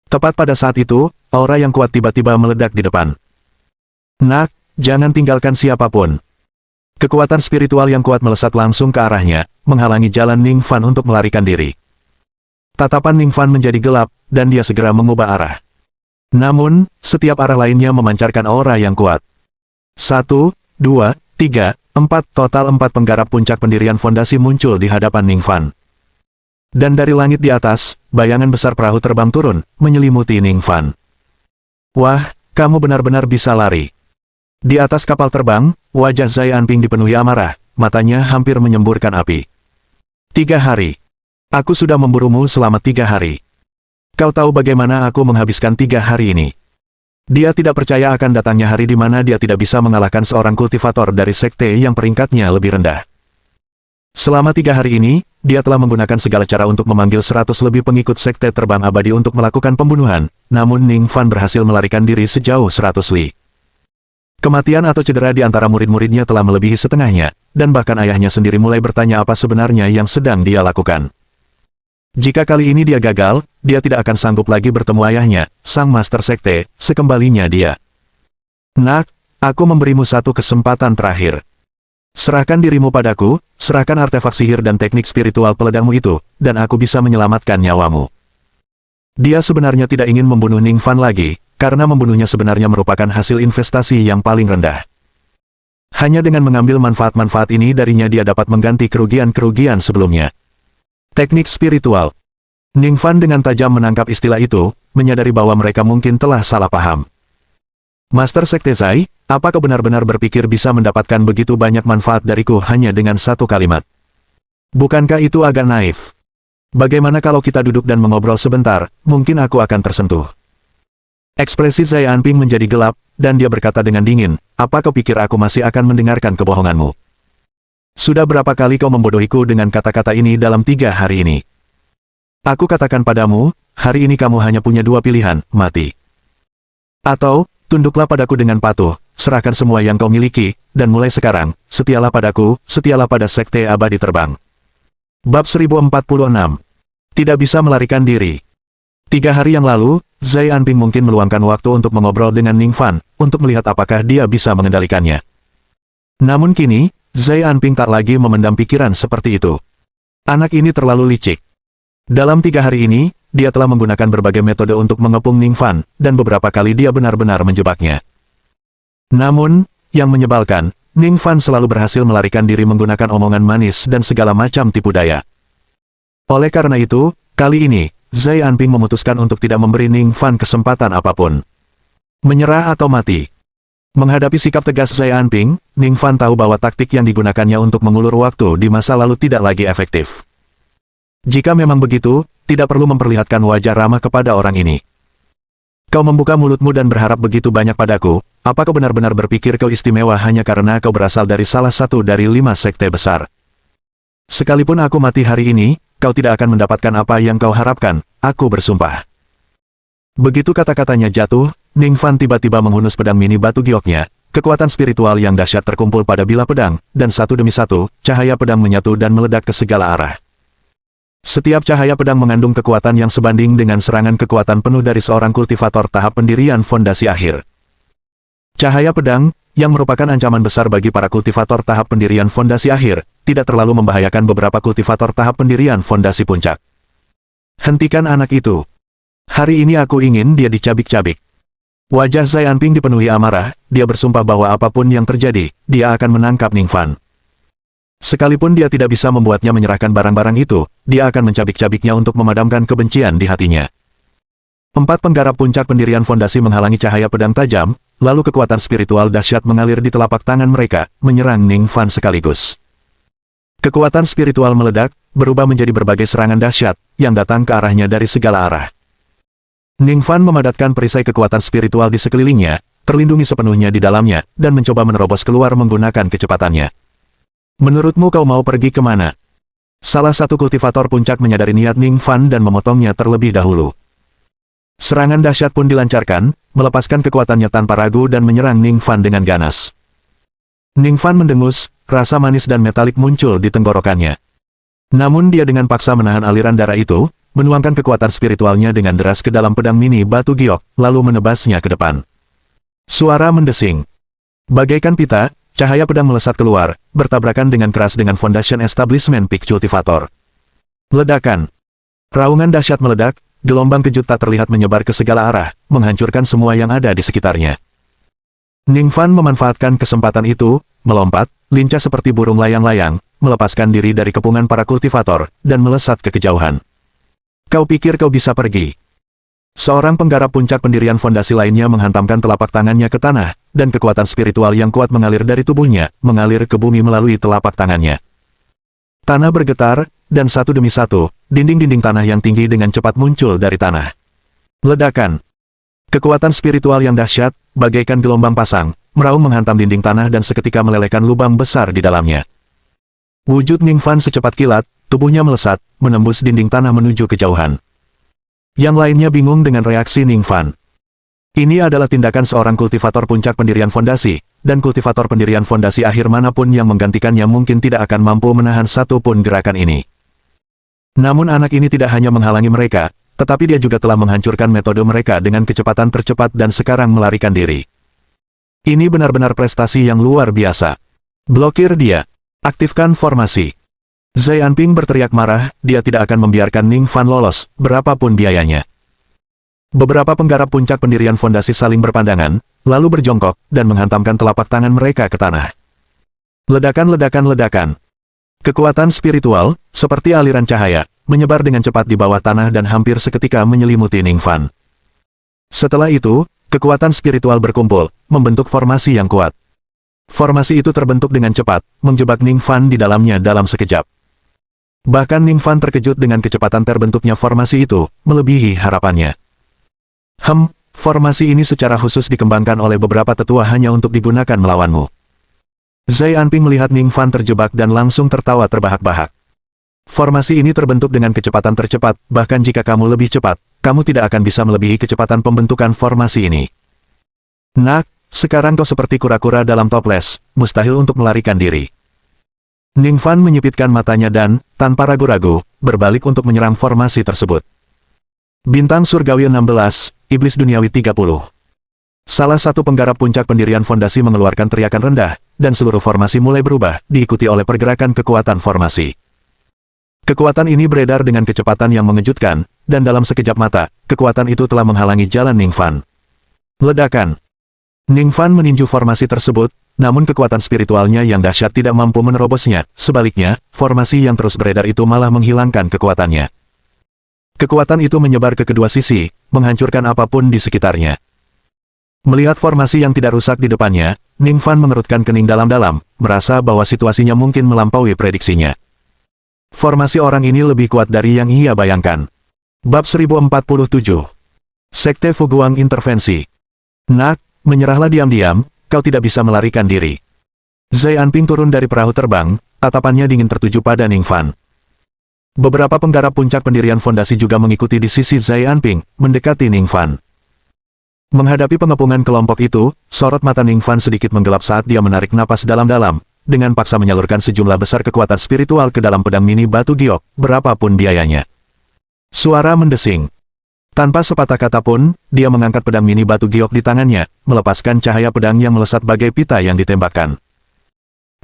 Tepat pada saat itu, aura yang kuat tiba-tiba meledak di depan. Nak, jangan tinggalkan siapapun. Kekuatan spiritual yang kuat melesat langsung ke arahnya, menghalangi jalan Ning Fan untuk melarikan diri. Tatapan Ning Fan menjadi gelap, dan dia segera mengubah arah. Namun, setiap arah lainnya memancarkan aura yang kuat. 1, 2, 3, 4, total 4 penggarap puncak pendirian fondasi muncul di hadapan Ning Fan. Dan dari langit di atas, bayangan besar perahu terbang turun, menyelimuti Ning Fan. Wah, kamu benar-benar bisa lari. Di atas kapal terbang, wajah Zai Anping dipenuhi amarah, matanya hampir menyemburkan api. 3 hari. Aku sudah memburumu selama 3 hari. Kau tahu bagaimana aku menghabiskan 3 hari ini? Dia tidak percaya akan datangnya hari di mana dia tidak bisa mengalahkan seorang kultivator dari sekte yang peringkatnya lebih rendah. Selama 3 hari ini, dia telah menggunakan segala cara untuk memanggil 100 lebih pengikut Sekte Terbang Abadi untuk melakukan pembunuhan, namun Ning Fan berhasil melarikan diri sejauh 100 li. Kematian atau cedera di antara murid-muridnya telah melebihi setengahnya, dan bahkan ayahnya sendiri mulai bertanya apa sebenarnya yang sedang dia lakukan. Jika kali ini dia gagal, dia tidak akan sanggup lagi bertemu ayahnya, sang Master Sekte, sekembalinya dia. Nak, aku memberimu satu kesempatan terakhir. Serahkan dirimu padaku, serahkan artefak sihir dan teknik spiritual peledahmu itu, dan aku bisa menyelamatkan nyawamu. Dia sebenarnya tidak ingin membunuh Ning Fan lagi, karena membunuhnya sebenarnya merupakan hasil investasi yang paling rendah. Hanya dengan mengambil manfaat-manfaat ini darinya dia dapat mengganti kerugian-kerugian sebelumnya. Teknik spiritual. Ning Fan dengan tajam menangkap istilah itu, menyadari bahwa mereka mungkin telah salah paham. Master Sekte Zai, apa kau benar-benar berpikir bisa mendapatkan begitu banyak manfaat dariku hanya dengan satu kalimat? Bukankah itu agak naif? Bagaimana kalau kita duduk dan mengobrol sebentar, mungkin aku akan tersentuh. Ekspresi Zai Anping menjadi gelap, dan dia berkata dengan dingin, apa kau pikir aku masih akan mendengarkan kebohonganmu? Sudah berapa kali kau membodohiku dengan kata-kata ini dalam 3 hari ini? Aku katakan padamu, hari ini kamu hanya punya 2 pilihan, mati. Atau, tunduklah padaku dengan patuh, serahkan semua yang kau miliki, dan mulai sekarang, setialah padaku, setialah pada Sekte Abadi Terbang. Bab 1046. Tidak bisa melarikan diri. 3 hari yang lalu, Zai Anping mungkin meluangkan waktu untuk mengobrol dengan Ning Fan, untuk melihat apakah dia bisa mengendalikannya. Namun kini, Zai Anping tak lagi memendam pikiran seperti itu. Anak ini terlalu licik. Dalam 3 hari ini, dia telah menggunakan berbagai metode untuk mengepung Ning Fan, dan beberapa kali dia benar-benar menjebaknya. Namun, yang menyebalkan, Ning Fan selalu berhasil melarikan diri menggunakan omongan manis dan segala macam tipu daya. Oleh karena itu, kali ini, Zai Anping memutuskan untuk tidak memberi Ning Fan kesempatan apapun. Menyerah atau mati. Menghadapi sikap tegas Zai Anping, Ning Fan tahu bahwa taktik yang digunakannya untuk mengulur waktu di masa lalu tidak lagi efektif. Jika memang begitu, tidak perlu memperlihatkan wajah ramah kepada orang ini. Kau membuka mulutmu dan berharap begitu banyak padaku, apa kau benar-benar berpikir kau istimewa hanya karena kau berasal dari salah satu dari 5 sekte besar? Sekalipun aku mati hari ini, kau tidak akan mendapatkan apa yang kau harapkan, aku bersumpah. Begitu kata-katanya jatuh, Ning Fan tiba-tiba menghunus pedang mini batu gioknya, kekuatan spiritual yang dahsyat terkumpul pada bilah pedang, dan satu demi satu, cahaya pedang menyatu dan meledak ke segala arah. Setiap cahaya pedang mengandung kekuatan yang sebanding dengan serangan kekuatan penuh dari seorang kultivator tahap pendirian fondasi akhir. Cahaya pedang, yang merupakan ancaman besar bagi para kultivator tahap pendirian fondasi akhir, tidak terlalu membahayakan beberapa kultivator tahap pendirian fondasi puncak. Hentikan anak itu. Hari ini aku ingin dia dicabik-cabik. Wajah Zai Anping dipenuhi amarah, dia bersumpah bahwa apapun yang terjadi, dia akan menangkap Ning Fan. Sekalipun dia tidak bisa membuatnya menyerahkan barang-barang itu, dia akan mencabik-cabiknya untuk memadamkan kebencian di hatinya. 4 penggarap puncak pendirian fondasi menghalangi cahaya pedang tajam, lalu kekuatan spiritual dahsyat mengalir di telapak tangan mereka, menyerang Ning Fan sekaligus. Kekuatan spiritual meledak, berubah menjadi berbagai serangan dahsyat, yang datang ke arahnya dari segala arah. Ning Fan memadatkan perisai kekuatan spiritual di sekelilingnya, terlindungi sepenuhnya di dalamnya, dan mencoba menerobos keluar menggunakan kecepatannya. Menurutmu kau mau pergi kemana? Salah satu kultivator puncak menyadari niat Ning Fan dan memotongnya terlebih dahulu. Serangan dahsyat pun dilancarkan, melepaskan kekuatannya tanpa ragu dan menyerang Ning Fan dengan ganas. Ning Fan mendengus, rasa manis dan metalik muncul di tenggorokannya. Namun dia dengan paksa menahan aliran darah itu, menuangkan kekuatan spiritualnya dengan deras ke dalam pedang mini batu giok, lalu menebasnya ke depan. Suara mendesing. Bagaikan pita, cahaya pedang melesat keluar, bertabrakan dengan keras dengan Foundation Establishment Peak Cultivator. Ledakan. Raungan dahsyat meledak, gelombang kejut tak terlihat menyebar ke segala arah, menghancurkan semua yang ada di sekitarnya. Ning Fan memanfaatkan kesempatan itu, melompat, lincah seperti burung layang-layang, melepaskan diri dari kepungan para kultivator, dan melesat ke kejauhan. Kau pikir kau bisa pergi? Seorang penggarap puncak pendirian fondasi lainnya menghantamkan telapak tangannya ke tanah, dan kekuatan spiritual yang kuat mengalir dari tubuhnya, mengalir ke bumi melalui telapak tangannya. Tanah bergetar, dan satu demi satu, dinding-dinding tanah yang tinggi dengan cepat muncul dari tanah. Ledakan. Kekuatan spiritual yang dahsyat, bagaikan gelombang pasang, meraung menghantam dinding tanah dan seketika melelehkan lubang besar di dalamnya. Wujud Ning Fan secepat kilat, tubuhnya melesat, menembus dinding tanah menuju kejauhan. Yang lainnya bingung dengan reaksi Ning Fan. Ini adalah tindakan seorang kultivator puncak pendirian fondasi, dan kultivator pendirian fondasi akhir manapun yang menggantikannya mungkin tidak akan mampu menahan satu pun gerakan ini. Namun anak ini tidak hanya menghalangi mereka, tetapi dia juga telah menghancurkan metode mereka dengan kecepatan tercepat dan sekarang melarikan diri. Ini benar-benar prestasi yang luar biasa. Blokir dia. Aktifkan formasi. Zai Anping berteriak marah, dia tidak akan membiarkan Ning Fan lolos, berapapun biayanya. Beberapa penggarap puncak pendirian fondasi saling berpandangan, lalu berjongkok, dan menghantamkan telapak tangan mereka ke tanah. Ledakan. Kekuatan spiritual, seperti aliran cahaya, menyebar dengan cepat di bawah tanah dan hampir seketika menyelimuti Ningfan. Setelah itu, kekuatan spiritual berkumpul, membentuk formasi yang kuat. Formasi itu terbentuk dengan cepat, menjebak Ningfan di dalamnya dalam sekejap. Bahkan Ningfan terkejut dengan kecepatan terbentuknya formasi itu, melebihi harapannya. Formasi ini secara khusus dikembangkan oleh beberapa tetua hanya untuk digunakan melawanmu. Zai Anping melihat Ningfan terjebak dan langsung tertawa terbahak-bahak. Formasi ini terbentuk dengan kecepatan tercepat, bahkan jika kamu lebih cepat, kamu tidak akan bisa melebihi kecepatan pembentukan formasi ini. Nak, sekarang kau seperti kura-kura dalam toples, mustahil untuk melarikan diri. Ningfan menyipitkan matanya dan, tanpa ragu-ragu, berbalik untuk menyerang formasi tersebut. Bintang Surgawi 16, Iblis Duniawi 30. Salah satu penggarap puncak pendirian fondasi mengeluarkan teriakan rendah, dan seluruh formasi mulai berubah, diikuti oleh pergerakan kekuatan formasi. Kekuatan ini beredar dengan kecepatan yang mengejutkan, dan dalam sekejap mata, kekuatan itu telah menghalangi jalan Ningfan. Ledakan. Ningfan meninju formasi tersebut, namun kekuatan spiritualnya yang dahsyat tidak mampu menerobosnya, sebaliknya, formasi yang terus beredar itu malah menghilangkan kekuatannya. Kekuatan itu menyebar ke kedua sisi, menghancurkan apapun di sekitarnya. Melihat formasi yang tidak rusak di depannya, Ningfan mengerutkan kening dalam-dalam, merasa bahwa situasinya mungkin melampaui prediksinya. Formasi orang ini lebih kuat dari yang ia bayangkan. Bab 1047. Sekte Fuguang Intervensi. Nak, menyerahlah diam-diam, kau tidak bisa melarikan diri. Zai Anping turun dari perahu terbang, tatapannya dingin tertuju pada Ningfan. Beberapa penggarap puncak pendirian fondasi juga mengikuti di sisi Zai Anping, mendekati Ningfan. Menghadapi pengepungan kelompok itu, sorot mata Ningfan sedikit menggelap saat dia menarik napas dalam-dalam, dengan paksa menyalurkan sejumlah besar kekuatan spiritual ke dalam pedang mini batu giok, berapapun biayanya. Suara mendesing. Tanpa sepatah kata pun, dia mengangkat pedang mini batu giok di tangannya, melepaskan cahaya pedang yang melesat bagai pita yang ditembakkan.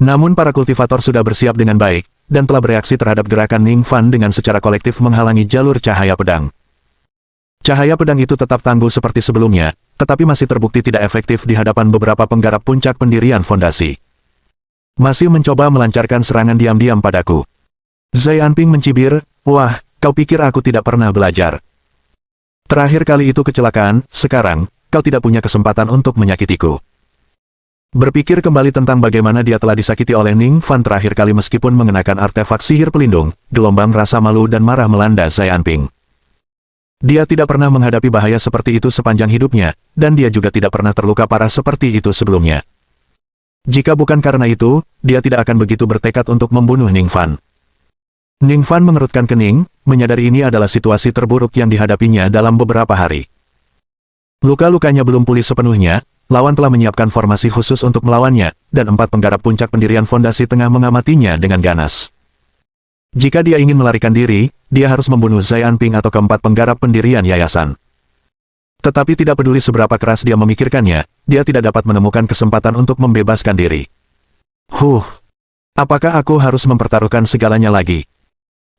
Namun para kultivator sudah bersiap dengan baik, dan telah bereaksi terhadap gerakan Ningfan dengan secara kolektif menghalangi jalur cahaya pedang. Cahaya pedang itu tetap tangguh seperti sebelumnya, tetapi masih terbukti tidak efektif di hadapan beberapa penggarap puncak pendirian fondasi. Masih mencoba melancarkan serangan diam-diam padaku. Zai Anping mencibir, wah, kau pikir aku tidak pernah belajar. Terakhir kali itu kecelakaan, sekarang, kau tidak punya kesempatan untuk menyakitiku. Berpikir kembali tentang bagaimana dia telah disakiti oleh Ningfan terakhir kali meskipun mengenakan artefak sihir pelindung, gelombang rasa malu dan marah melanda Zai Anping. Dia tidak pernah menghadapi bahaya seperti itu sepanjang hidupnya, dan dia juga tidak pernah terluka parah seperti itu sebelumnya. Jika bukan karena itu, dia tidak akan begitu bertekad untuk membunuh Ningfan. Ningfan mengerutkan kening, menyadari ini adalah situasi terburuk yang dihadapinya dalam beberapa hari. Luka-lukanya belum pulih sepenuhnya, lawan telah menyiapkan formasi khusus untuk melawannya, dan 4 penggarap puncak pendirian fondasi tengah mengamatinya dengan ganas. Jika dia ingin melarikan diri, dia harus membunuh Zai Anping atau keempat penggarap pendirian yayasan. Tetapi tidak peduli seberapa keras dia memikirkannya, dia tidak dapat menemukan kesempatan untuk membebaskan diri. Apakah aku harus mempertaruhkan segalanya lagi?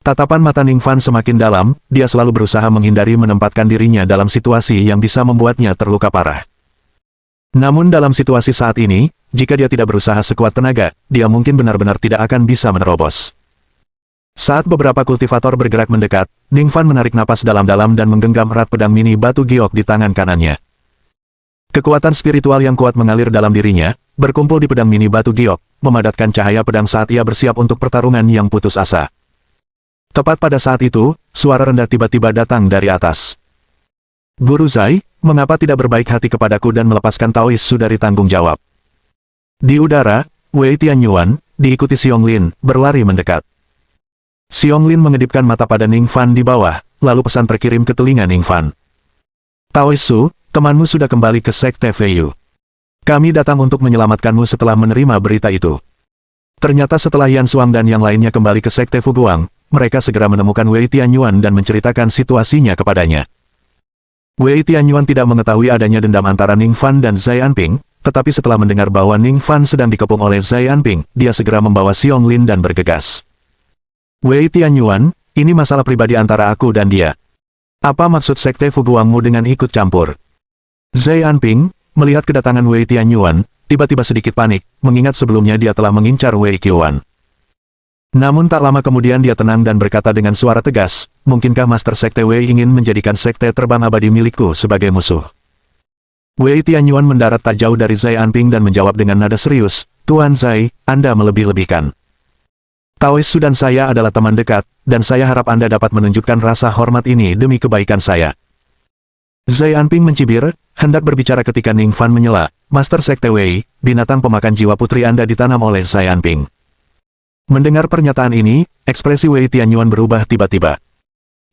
Tatapan mata Ningfan semakin dalam, dia selalu berusaha menghindari menempatkan dirinya dalam situasi yang bisa membuatnya terluka parah. Namun dalam situasi saat ini, jika dia tidak berusaha sekuat tenaga, dia mungkin benar-benar tidak akan bisa menerobos. Saat beberapa kultivator bergerak mendekat, Ningfan menarik napas dalam-dalam dan menggenggam erat pedang mini batu giok di tangan kanannya. Kekuatan spiritual yang kuat mengalir dalam dirinya, berkumpul di pedang mini batu giok, memadatkan cahaya pedang saat ia bersiap untuk pertarungan yang putus asa. Tepat pada saat itu, suara rendah tiba-tiba datang dari atas. Guru Zai, mengapa tidak berbaik hati kepadaku dan melepaskan Taois Su dari tanggung jawab? Di udara, Wei Tianyuan, diikuti Xiong-Lin, berlari mendekat. Xiong-Lin mengedipkan mata pada Ningfan di bawah, lalu pesan terkirim ke telinga Ningfan. Taois Su, temanmu sudah kembali ke Sekte Feiyu. Kami datang untuk menyelamatkanmu setelah menerima berita itu. Ternyata setelah Yan Xuang dan yang lainnya kembali ke Sekte Fuguang, mereka segera menemukan Wei Tianyuan dan menceritakan situasinya kepadanya. Wei Tianyuan tidak mengetahui adanya dendam antara Ningfan dan Zai Anping, tetapi setelah mendengar bahwa Ningfan sedang dikepung oleh Zai Anping, dia segera membawa Xiong-Lin dan bergegas. Wei Tianyuan, ini masalah pribadi antara aku dan dia. Apa maksud Sekte Fuguangmu dengan ikut campur? Zai Anping, melihat kedatangan Wei Tianyuan, tiba-tiba sedikit panik, mengingat sebelumnya dia telah mengincar Wei Qiuan. Namun tak lama kemudian dia tenang dan berkata dengan suara tegas, mungkinkah Master Sekte Wei ingin menjadikan Sekte Terbang Abadi milikku sebagai musuh? Wei Tianyuan mendarat tak jauh dari Zai Anping dan menjawab dengan nada serius, Tuan Zai, Anda melebih-lebihkan. Taois Su dan saya adalah teman dekat, dan saya harap Anda dapat menunjukkan rasa hormat ini demi kebaikan saya. Zai Anping mencibir, hendak berbicara ketika Ning Fan menyela, Master Sekte Wei, binatang pemakan jiwa putri Anda ditanam oleh Zai Anping. Mendengar pernyataan ini, ekspresi Wei Tianyuan berubah tiba-tiba.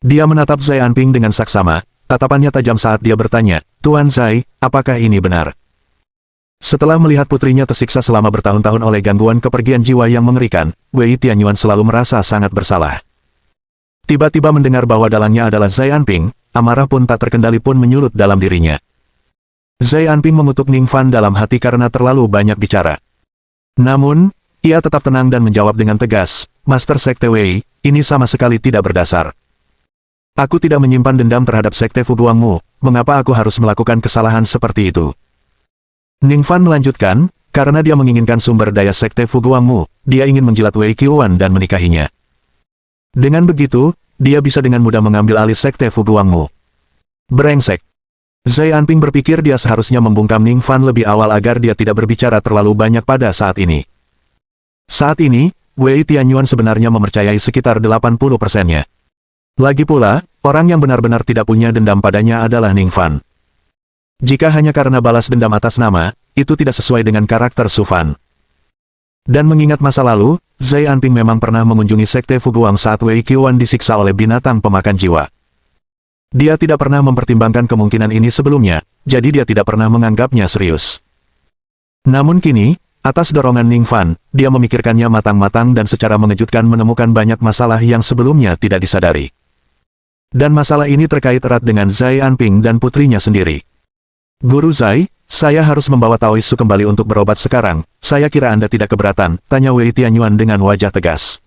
Dia menatap Zai Anping dengan saksama, tatapannya tajam saat dia bertanya, Tuan Zai, apakah ini benar? Setelah melihat putrinya tersiksa selama bertahun-tahun oleh gangguan kepergian jiwa yang mengerikan, Wei Tianyuan selalu merasa sangat bersalah. Tiba-tiba mendengar bahwa dalangnya adalah Zai Anping, amarah pun tak terkendali pun menyulut dalam dirinya. Zai Anping mengutuk Ning Fan dalam hati karena terlalu banyak bicara. Namun, ia tetap tenang dan menjawab dengan tegas, Master Sekte Wei, ini sama sekali tidak berdasar. Aku tidak menyimpan dendam terhadap Sekte Fuguangmu, mengapa aku harus melakukan kesalahan seperti itu? Ning Fan melanjutkan, karena dia menginginkan sumber daya Sekte Fuguangmu, dia ingin menjilat Wei Qiuan dan menikahinya. Dengan begitu, dia bisa dengan mudah mengambil alih Sekte Fuguangmu. Brengsek. Zai Anping berpikir dia seharusnya membungkam Ning Fan lebih awal agar dia tidak berbicara terlalu banyak pada saat ini. Saat ini, Wei Tianyuan sebenarnya mempercayai sekitar 80%-nya. Lagi pula, orang yang benar-benar tidak punya dendam padanya adalah Ning Fan. Jika hanya karena balas dendam atas nama, itu tidak sesuai dengan karakter Su Fan. Dan mengingat masa lalu, Zai Anping memang pernah mengunjungi Sekte Fuguang saat Wei Qiuan disiksa oleh binatang pemakan jiwa. Dia tidak pernah mempertimbangkan kemungkinan ini sebelumnya, jadi dia tidak pernah menganggapnya serius. Namun kini, atas dorongan Ning Fan, dia memikirkannya matang-matang dan secara mengejutkan menemukan banyak masalah yang sebelumnya tidak disadari. Dan masalah ini terkait erat dengan Zai Anping dan putrinya sendiri. Guru Zai, saya harus membawa Taois Su kembali untuk berobat sekarang, saya kira Anda tidak keberatan, tanya Wei Tianyuan dengan wajah tegas.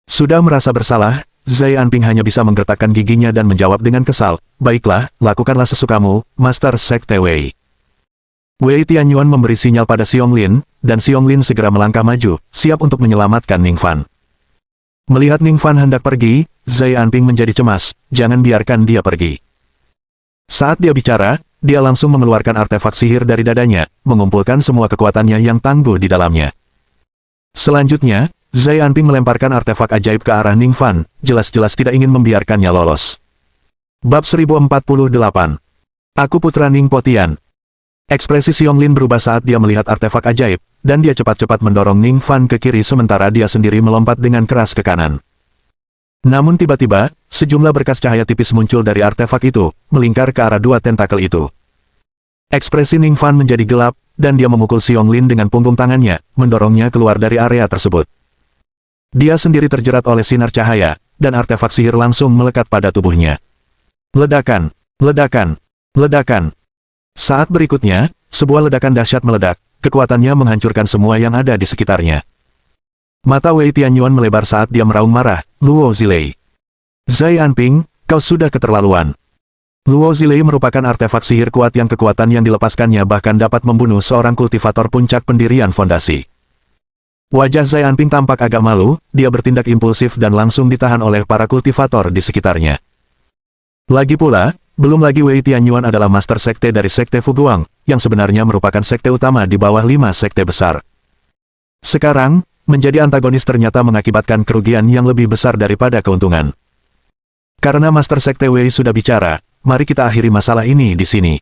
Sudah merasa bersalah, Zai Anping hanya bisa menggertakkan giginya dan menjawab dengan kesal, baiklah, lakukanlah sesukamu, Master Sekte Wei. Wei Tianyuan memberi sinyal pada Xiong Lin, dan Xiong Lin segera melangkah maju, siap untuk menyelamatkan Ning Fan. Melihat Ning Fan hendak pergi, Zai Anping menjadi cemas, jangan biarkan dia pergi. Saat dia bicara, dia langsung mengeluarkan artefak sihir dari dadanya, mengumpulkan semua kekuatannya yang tangguh di dalamnya. Selanjutnya, Zai Anping melemparkan artefak ajaib ke arah Ning Fan, jelas-jelas tidak ingin membiarkannya lolos. Bab 1048. Aku Putra Ning Potian. Ekspresi Xiong Lin berubah saat dia melihat artefak ajaib, dan dia cepat-cepat mendorong Ning Fan ke kiri sementara dia sendiri melompat dengan keras ke kanan. Namun tiba-tiba, sejumlah berkas cahaya tipis muncul dari artefak itu, melingkar ke arah dua tentakel itu. Ekspresi Ning Fan menjadi gelap, dan dia memukul Xiong Lin dengan punggung tangannya, mendorongnya keluar dari area tersebut. Dia sendiri terjerat oleh sinar cahaya, dan artefak sihir langsung melekat pada tubuhnya. Ledakan, ledakan, ledakan. Saat berikutnya, sebuah ledakan dahsyat meledak, kekuatannya menghancurkan semua yang ada di sekitarnya. Mata Wei Tianyuan melebar saat dia meraung marah, Luo Zilei. Zai Anping, kau sudah keterlaluan. Luo Zilei merupakan artefak sihir kuat yang kekuatan yang dilepaskannya bahkan dapat membunuh seorang kultivator puncak pendirian fondasi. Wajah Zai Anping tampak agak malu, dia bertindak impulsif dan langsung ditahan oleh para kultivator di sekitarnya. Lagi pula, belum lagi Wei Tianyuan adalah Master Sekte dari Sekte Fuguang, yang sebenarnya merupakan sekte utama di bawah 5 sekte besar. Sekarang, menjadi antagonis ternyata mengakibatkan kerugian yang lebih besar daripada keuntungan. Karena Master Sekte Wei sudah bicara, mari kita akhiri masalah ini di sini.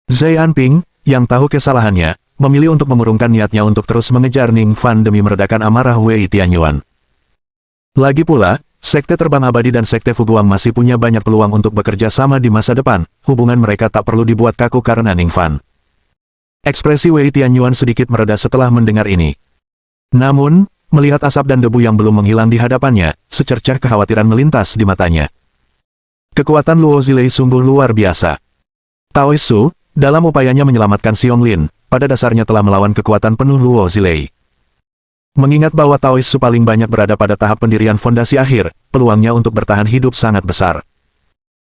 Zai Anping, yang tahu kesalahannya, memilih untuk mengurungkan niatnya untuk terus mengejar Ning Fan demi meredakan amarah Wei Tianyuan. Lagi pula, Sekte Terbang Abadi dan Sekte Fuguang masih punya banyak peluang untuk bekerja sama di masa depan, hubungan mereka tak perlu dibuat kaku karena Ning Fan. Ekspresi Wei Tianyuan sedikit mereda setelah mendengar ini. Namun, melihat asap dan debu yang belum menghilang di hadapannya, secercah kekhawatiran melintas di matanya. Kekuatan Luo Zilei sungguh luar biasa. Taois Su, dalam upayanya menyelamatkan Xiong Lin, pada dasarnya telah melawan kekuatan penuh Luo Zilei. Mengingat bahwa Taois Su paling banyak berada pada tahap pendirian fondasi akhir, peluangnya untuk bertahan hidup sangat besar.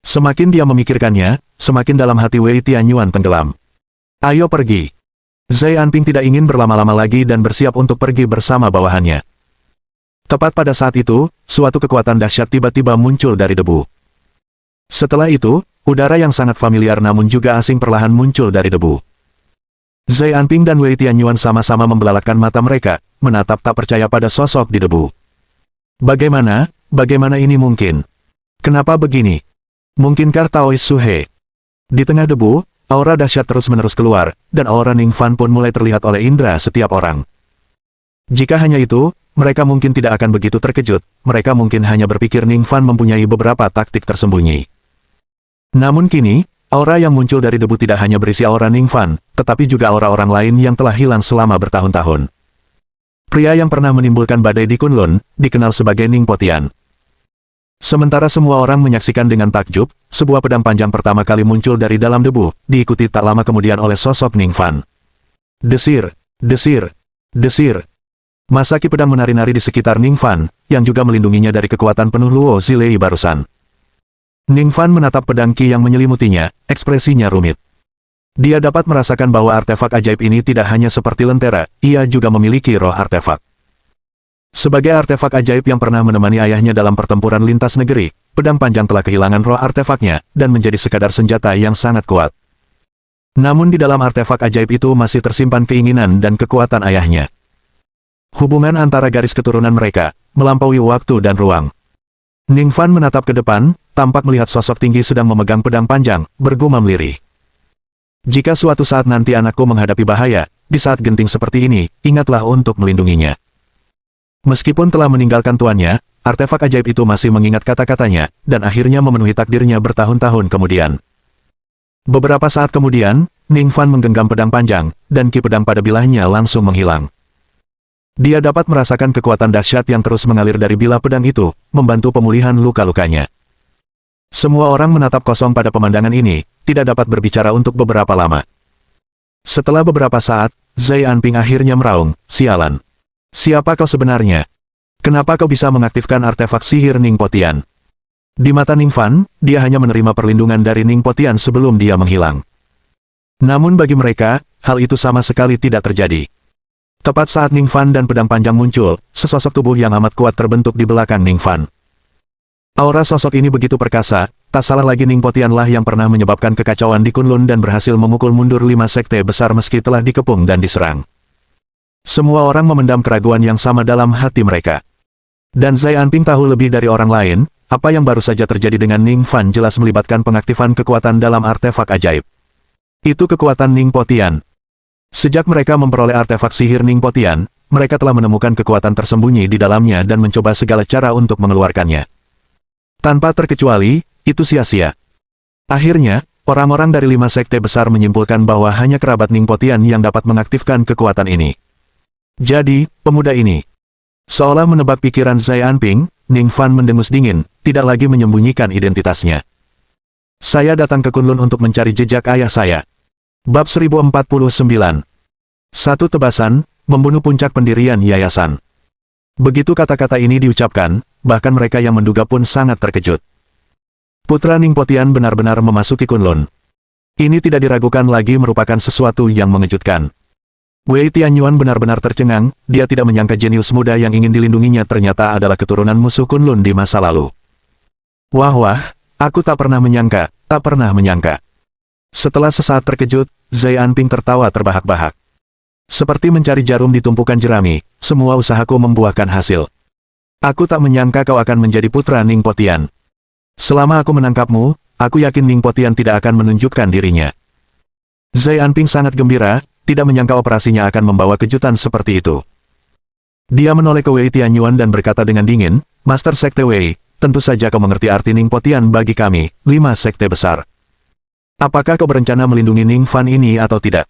Semakin dia memikirkannya, semakin dalam hati Wei Tianyuan tenggelam. Ayo pergi. Zai Anping tidak ingin berlama-lama lagi dan bersiap untuk pergi bersama bawahannya. Tepat pada saat itu, suatu kekuatan dahsyat tiba-tiba muncul dari debu. Setelah itu, udara yang sangat familiar namun juga asing perlahan muncul dari debu. Zai Anping dan Wei Tianyuan sama-sama membelalakkan mata mereka, menatap tak percaya pada sosok di debu. Bagaimana ini mungkin? Kenapa begini? Mungkinkah Taoist Suhe? Di tengah debu, aura dahsyat terus-menerus keluar, dan aura Ningfan pun mulai terlihat oleh indera setiap orang. Jika hanya itu, mereka mungkin tidak akan begitu terkejut, mereka mungkin hanya berpikir Ningfan mempunyai beberapa taktik tersembunyi. Namun kini, aura yang muncul dari debu tidak hanya berisi aura Ningfan, tetapi juga aura orang lain yang telah hilang selama bertahun-tahun. Pria yang pernah menimbulkan badai di Kunlun, dikenal sebagai Ningpotian. Sementara semua orang menyaksikan dengan takjub, sebuah pedang panjang pertama kali muncul dari dalam debu, diikuti tak lama kemudian oleh sosok Ningfan. Desir, desir, desir. Masaki pedang menari-nari di sekitar Ningfan, yang juga melindunginya dari kekuatan penuh Luo Zilei barusan. Ningfan menatap pedang Qi yang menyelimutinya, ekspresinya rumit. Dia dapat merasakan bahwa artefak ajaib ini tidak hanya seperti lentera, ia juga memiliki roh artefak. Sebagai artefak ajaib yang pernah menemani ayahnya dalam pertempuran lintas negeri, pedang panjang telah kehilangan roh artefaknya, dan menjadi sekadar senjata yang sangat kuat. Namun di dalam artefak ajaib itu masih tersimpan keinginan dan kekuatan ayahnya. Hubungan antara garis keturunan mereka, melampaui waktu dan ruang. Ningfan menatap ke depan, tampak melihat sosok tinggi sedang memegang pedang panjang, bergumam lirih. Jika suatu saat nanti anakku menghadapi bahaya, di saat genting seperti ini, ingatlah untuk melindunginya. Meskipun telah meninggalkan tuannya, artefak ajaib itu masih mengingat kata-katanya, dan akhirnya memenuhi takdirnya bertahun-tahun kemudian. Beberapa saat kemudian, Ningfan menggenggam pedang panjang, dan ki pedang pada bilahnya langsung menghilang. Dia dapat merasakan kekuatan dahsyat yang terus mengalir dari bilah pedang itu, membantu pemulihan luka-lukanya. Semua orang menatap kosong pada pemandangan ini, tidak dapat berbicara untuk beberapa lama. Setelah beberapa saat, Zai Anping akhirnya meraung, "Sialan. Siapa kau sebenarnya? Kenapa kau bisa mengaktifkan artefak sihir Ningpotian?" Di mata Ningfan, dia hanya menerima perlindungan dari Ningpotian sebelum dia menghilang. Namun bagi mereka, hal itu sama sekali tidak terjadi. Tepat saat Ningfan dan pedang panjang muncul, sesosok tubuh yang amat kuat terbentuk di belakang Ningfan. Aura sosok ini begitu perkasa, tak salah lagi Ningpotian lah yang pernah menyebabkan kekacauan di Kunlun dan berhasil memukul mundur 5 sekte besar meski telah dikepung dan diserang. Semua orang memendam keraguan yang sama dalam hati mereka. Dan Zai Anping tahu lebih dari orang lain, apa yang baru saja terjadi dengan Ningfan jelas melibatkan pengaktifan kekuatan dalam artefak ajaib. Itu kekuatan Ningpotian. Sejak mereka memperoleh artefak sihir Ningpotian, mereka telah menemukan kekuatan tersembunyi di dalamnya dan mencoba segala cara untuk mengeluarkannya. Tanpa terkecuali, itu sia-sia. Akhirnya, orang-orang dari 5 sekte besar menyimpulkan bahwa hanya kerabat Ningpotian yang dapat mengaktifkan kekuatan ini. Jadi, pemuda ini. Seolah menebak pikiran Zai Anping, Ningfan mendengus dingin, tidak lagi menyembunyikan identitasnya. "Saya datang ke Kunlun untuk mencari jejak ayah saya." Bab 1049. Satu tebasan, membunuh puncak pendirian yayasan. Begitu kata-kata ini diucapkan, bahkan mereka yang menduga pun sangat terkejut. Putra Ningpotian benar-benar memasuki Kunlun. Ini tidak diragukan lagi merupakan sesuatu yang mengejutkan. Wei Tianyuan benar-benar tercengang, dia tidak menyangka jenius muda yang ingin dilindunginya ternyata adalah keturunan musuh Kunlun di masa lalu. Wah, aku tak pernah menyangka. Setelah sesaat terkejut, Zai Anping tertawa terbahak-bahak. Seperti mencari jarum di tumpukan jerami, semua usahaku membuahkan hasil. Aku tak menyangka kau akan menjadi putra Ningpotian. Selama aku menangkapmu, aku yakin Ningpotian tidak akan menunjukkan dirinya. Zai Anping sangat gembira, tidak menyangka operasinya akan membawa kejutan seperti itu. Dia menoleh ke Wei Tianyuan dan berkata dengan dingin, "Master Sekte Wei, tentu saja kau mengerti arti Ningpotian bagi kami, 5 sekte besar. Apakah kau berencana melindungi Ningfan ini atau tidak?"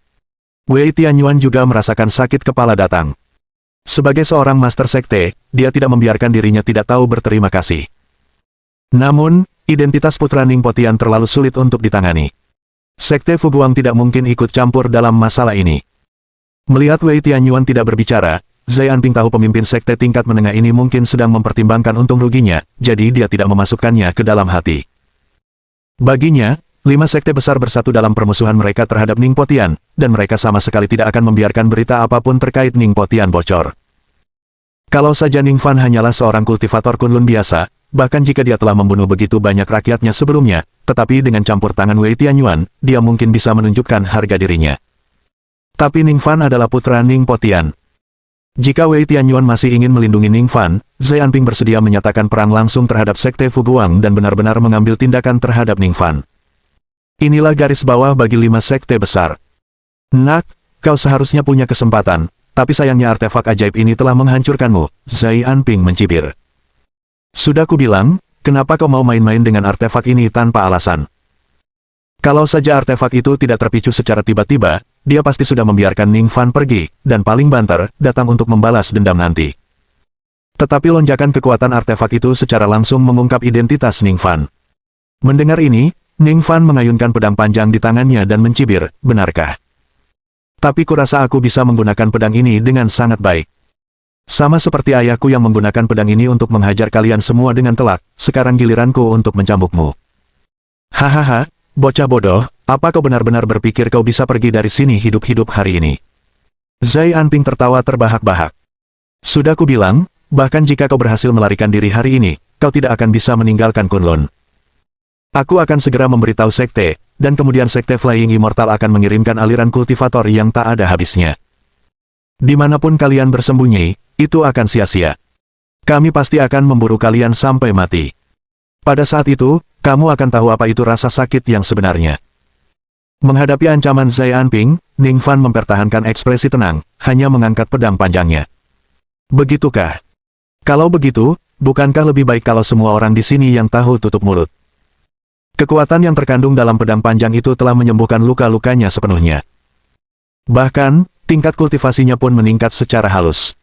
Wei Tianyuan juga merasakan sakit kepala datang. Sebagai seorang Master Sekte, dia tidak membiarkan dirinya tidak tahu berterima kasih. Namun, identitas putra Ningpotian terlalu sulit untuk ditangani. Sekte Fuguang tidak mungkin ikut campur dalam masalah ini. Melihat Wei Tianyuan tidak berbicara, Zai Anping tahu pemimpin sekte tingkat menengah ini mungkin sedang mempertimbangkan untung ruginya, jadi dia tidak memasukkannya ke dalam hati. Baginya, 5 sekte besar bersatu dalam permusuhan mereka terhadap Ning Potian, dan mereka sama sekali tidak akan membiarkan berita apapun terkait Ning Potian bocor. Kalau saja Ning Fan hanyalah seorang kultivator Kunlun biasa, bahkan jika dia telah membunuh begitu banyak rakyatnya sebelumnya, tetapi dengan campur tangan Wei Tianyuan, dia mungkin bisa menunjukkan harga dirinya. Tapi Ning Fan adalah putra Ning Potian. Jika Wei Tianyuan masih ingin melindungi Ning Fan, Zai Anping bersedia menyatakan perang langsung terhadap Sekte Fuguang dan benar-benar mengambil tindakan terhadap Ning Fan. Inilah garis bawah bagi 5 sekte besar. Nak, kau seharusnya punya kesempatan, tapi sayangnya artefak ajaib ini telah menghancurkanmu, Zai Anping mencibir. Sudah kubilang, kenapa kau mau main-main dengan artefak ini tanpa alasan? Kalau saja artefak itu tidak terpicu secara tiba-tiba, dia pasti sudah membiarkan Ning Fan pergi, dan paling banter, datang untuk membalas dendam nanti. Tetapi lonjakan kekuatan artefak itu secara langsung mengungkap identitas Ning Fan. Mendengar ini, Ning Fan mengayunkan pedang panjang di tangannya dan mencibir, benarkah? Tapi kurasa aku bisa menggunakan pedang ini dengan sangat baik. Sama seperti ayahku yang menggunakan pedang ini untuk menghajar kalian semua dengan telak, sekarang giliranku untuk mencambukmu. Hahaha, bocah bodoh, apa kau benar-benar berpikir kau bisa pergi dari sini hidup-hidup hari ini? Zai Anping tertawa terbahak-bahak. Sudah kubilang, bahkan jika kau berhasil melarikan diri hari ini, kau tidak akan bisa meninggalkan Kunlun. Aku akan segera memberitahu sekte, dan kemudian sekte Flying Immortal akan mengirimkan aliran kultivator yang tak ada habisnya. Dimanapun kalian bersembunyi, itu akan sia-sia. Kami pasti akan memburu kalian sampai mati. Pada saat itu, kamu akan tahu apa itu rasa sakit yang sebenarnya. Menghadapi ancaman Zai Anping, Ning Fan mempertahankan ekspresi tenang, hanya mengangkat pedang panjangnya. Begitukah? Kalau begitu, bukankah lebih baik kalau semua orang di sini yang tahu tutup mulut? Kekuatan yang terkandung dalam pedang panjang itu telah menyembuhkan luka-lukanya sepenuhnya. Bahkan, tingkat kultivasinya pun meningkat secara halus.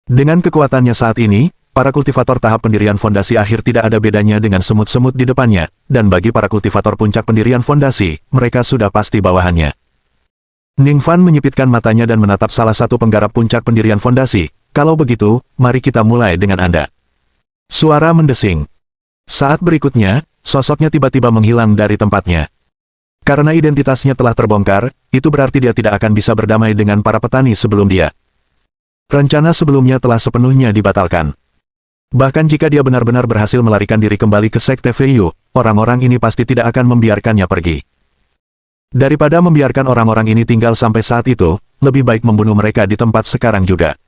Dengan kekuatannya saat ini, para kultivator tahap pendirian fondasi akhir tidak ada bedanya dengan semut-semut di depannya, dan bagi para kultivator puncak pendirian fondasi, mereka sudah pasti bawahannya. Ning Fan menyipitkan matanya dan menatap salah satu penggarap puncak pendirian fondasi. Kalau begitu, mari kita mulai dengan Anda. Suara mendesing. Saat berikutnya, sosoknya tiba-tiba menghilang dari tempatnya. Karena identitasnya telah terbongkar, itu berarti dia tidak akan bisa berdamai dengan para petani sebelum dia. Rencana sebelumnya telah sepenuhnya dibatalkan. Bahkan jika dia benar-benar berhasil melarikan diri kembali ke Sekte Feiyu, orang-orang ini pasti tidak akan membiarkannya pergi. Daripada membiarkan orang-orang ini tinggal sampai saat itu, lebih baik membunuh mereka di tempat sekarang juga.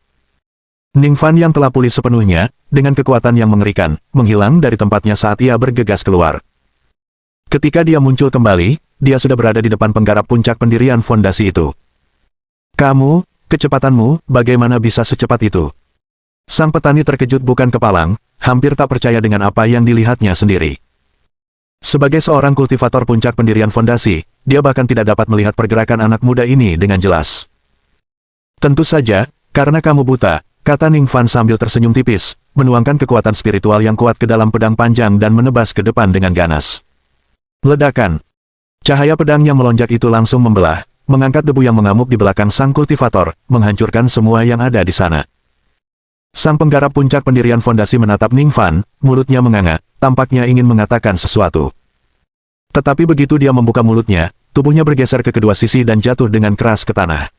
Ning Fan yang telah pulih sepenuhnya, dengan kekuatan yang mengerikan, menghilang dari tempatnya saat ia bergegas keluar. Ketika dia muncul kembali, dia sudah berada di depan penggarap puncak pendirian fondasi itu. Kamu, kecepatanmu, bagaimana bisa secepat itu? Sang petani terkejut bukan kepalang, hampir tak percaya dengan apa yang dilihatnya sendiri. Sebagai seorang kultivator puncak pendirian fondasi, dia bahkan tidak dapat melihat pergerakan anak muda ini dengan jelas. Tentu saja, karena kamu buta, kata Ning Fan sambil tersenyum tipis, menuangkan kekuatan spiritual yang kuat ke dalam pedang panjang dan menebas ke depan dengan ganas. Ledakan. Cahaya pedang yang melonjak itu langsung membelah, mengangkat debu yang mengamuk di belakang sang kultivator, menghancurkan semua yang ada di sana. Sang penggarap puncak pendirian fondasi menatap Ning Fan, mulutnya menganga, tampaknya ingin mengatakan sesuatu. Tetapi begitu dia membuka mulutnya, tubuhnya bergeser ke kedua sisi dan jatuh dengan keras ke tanah.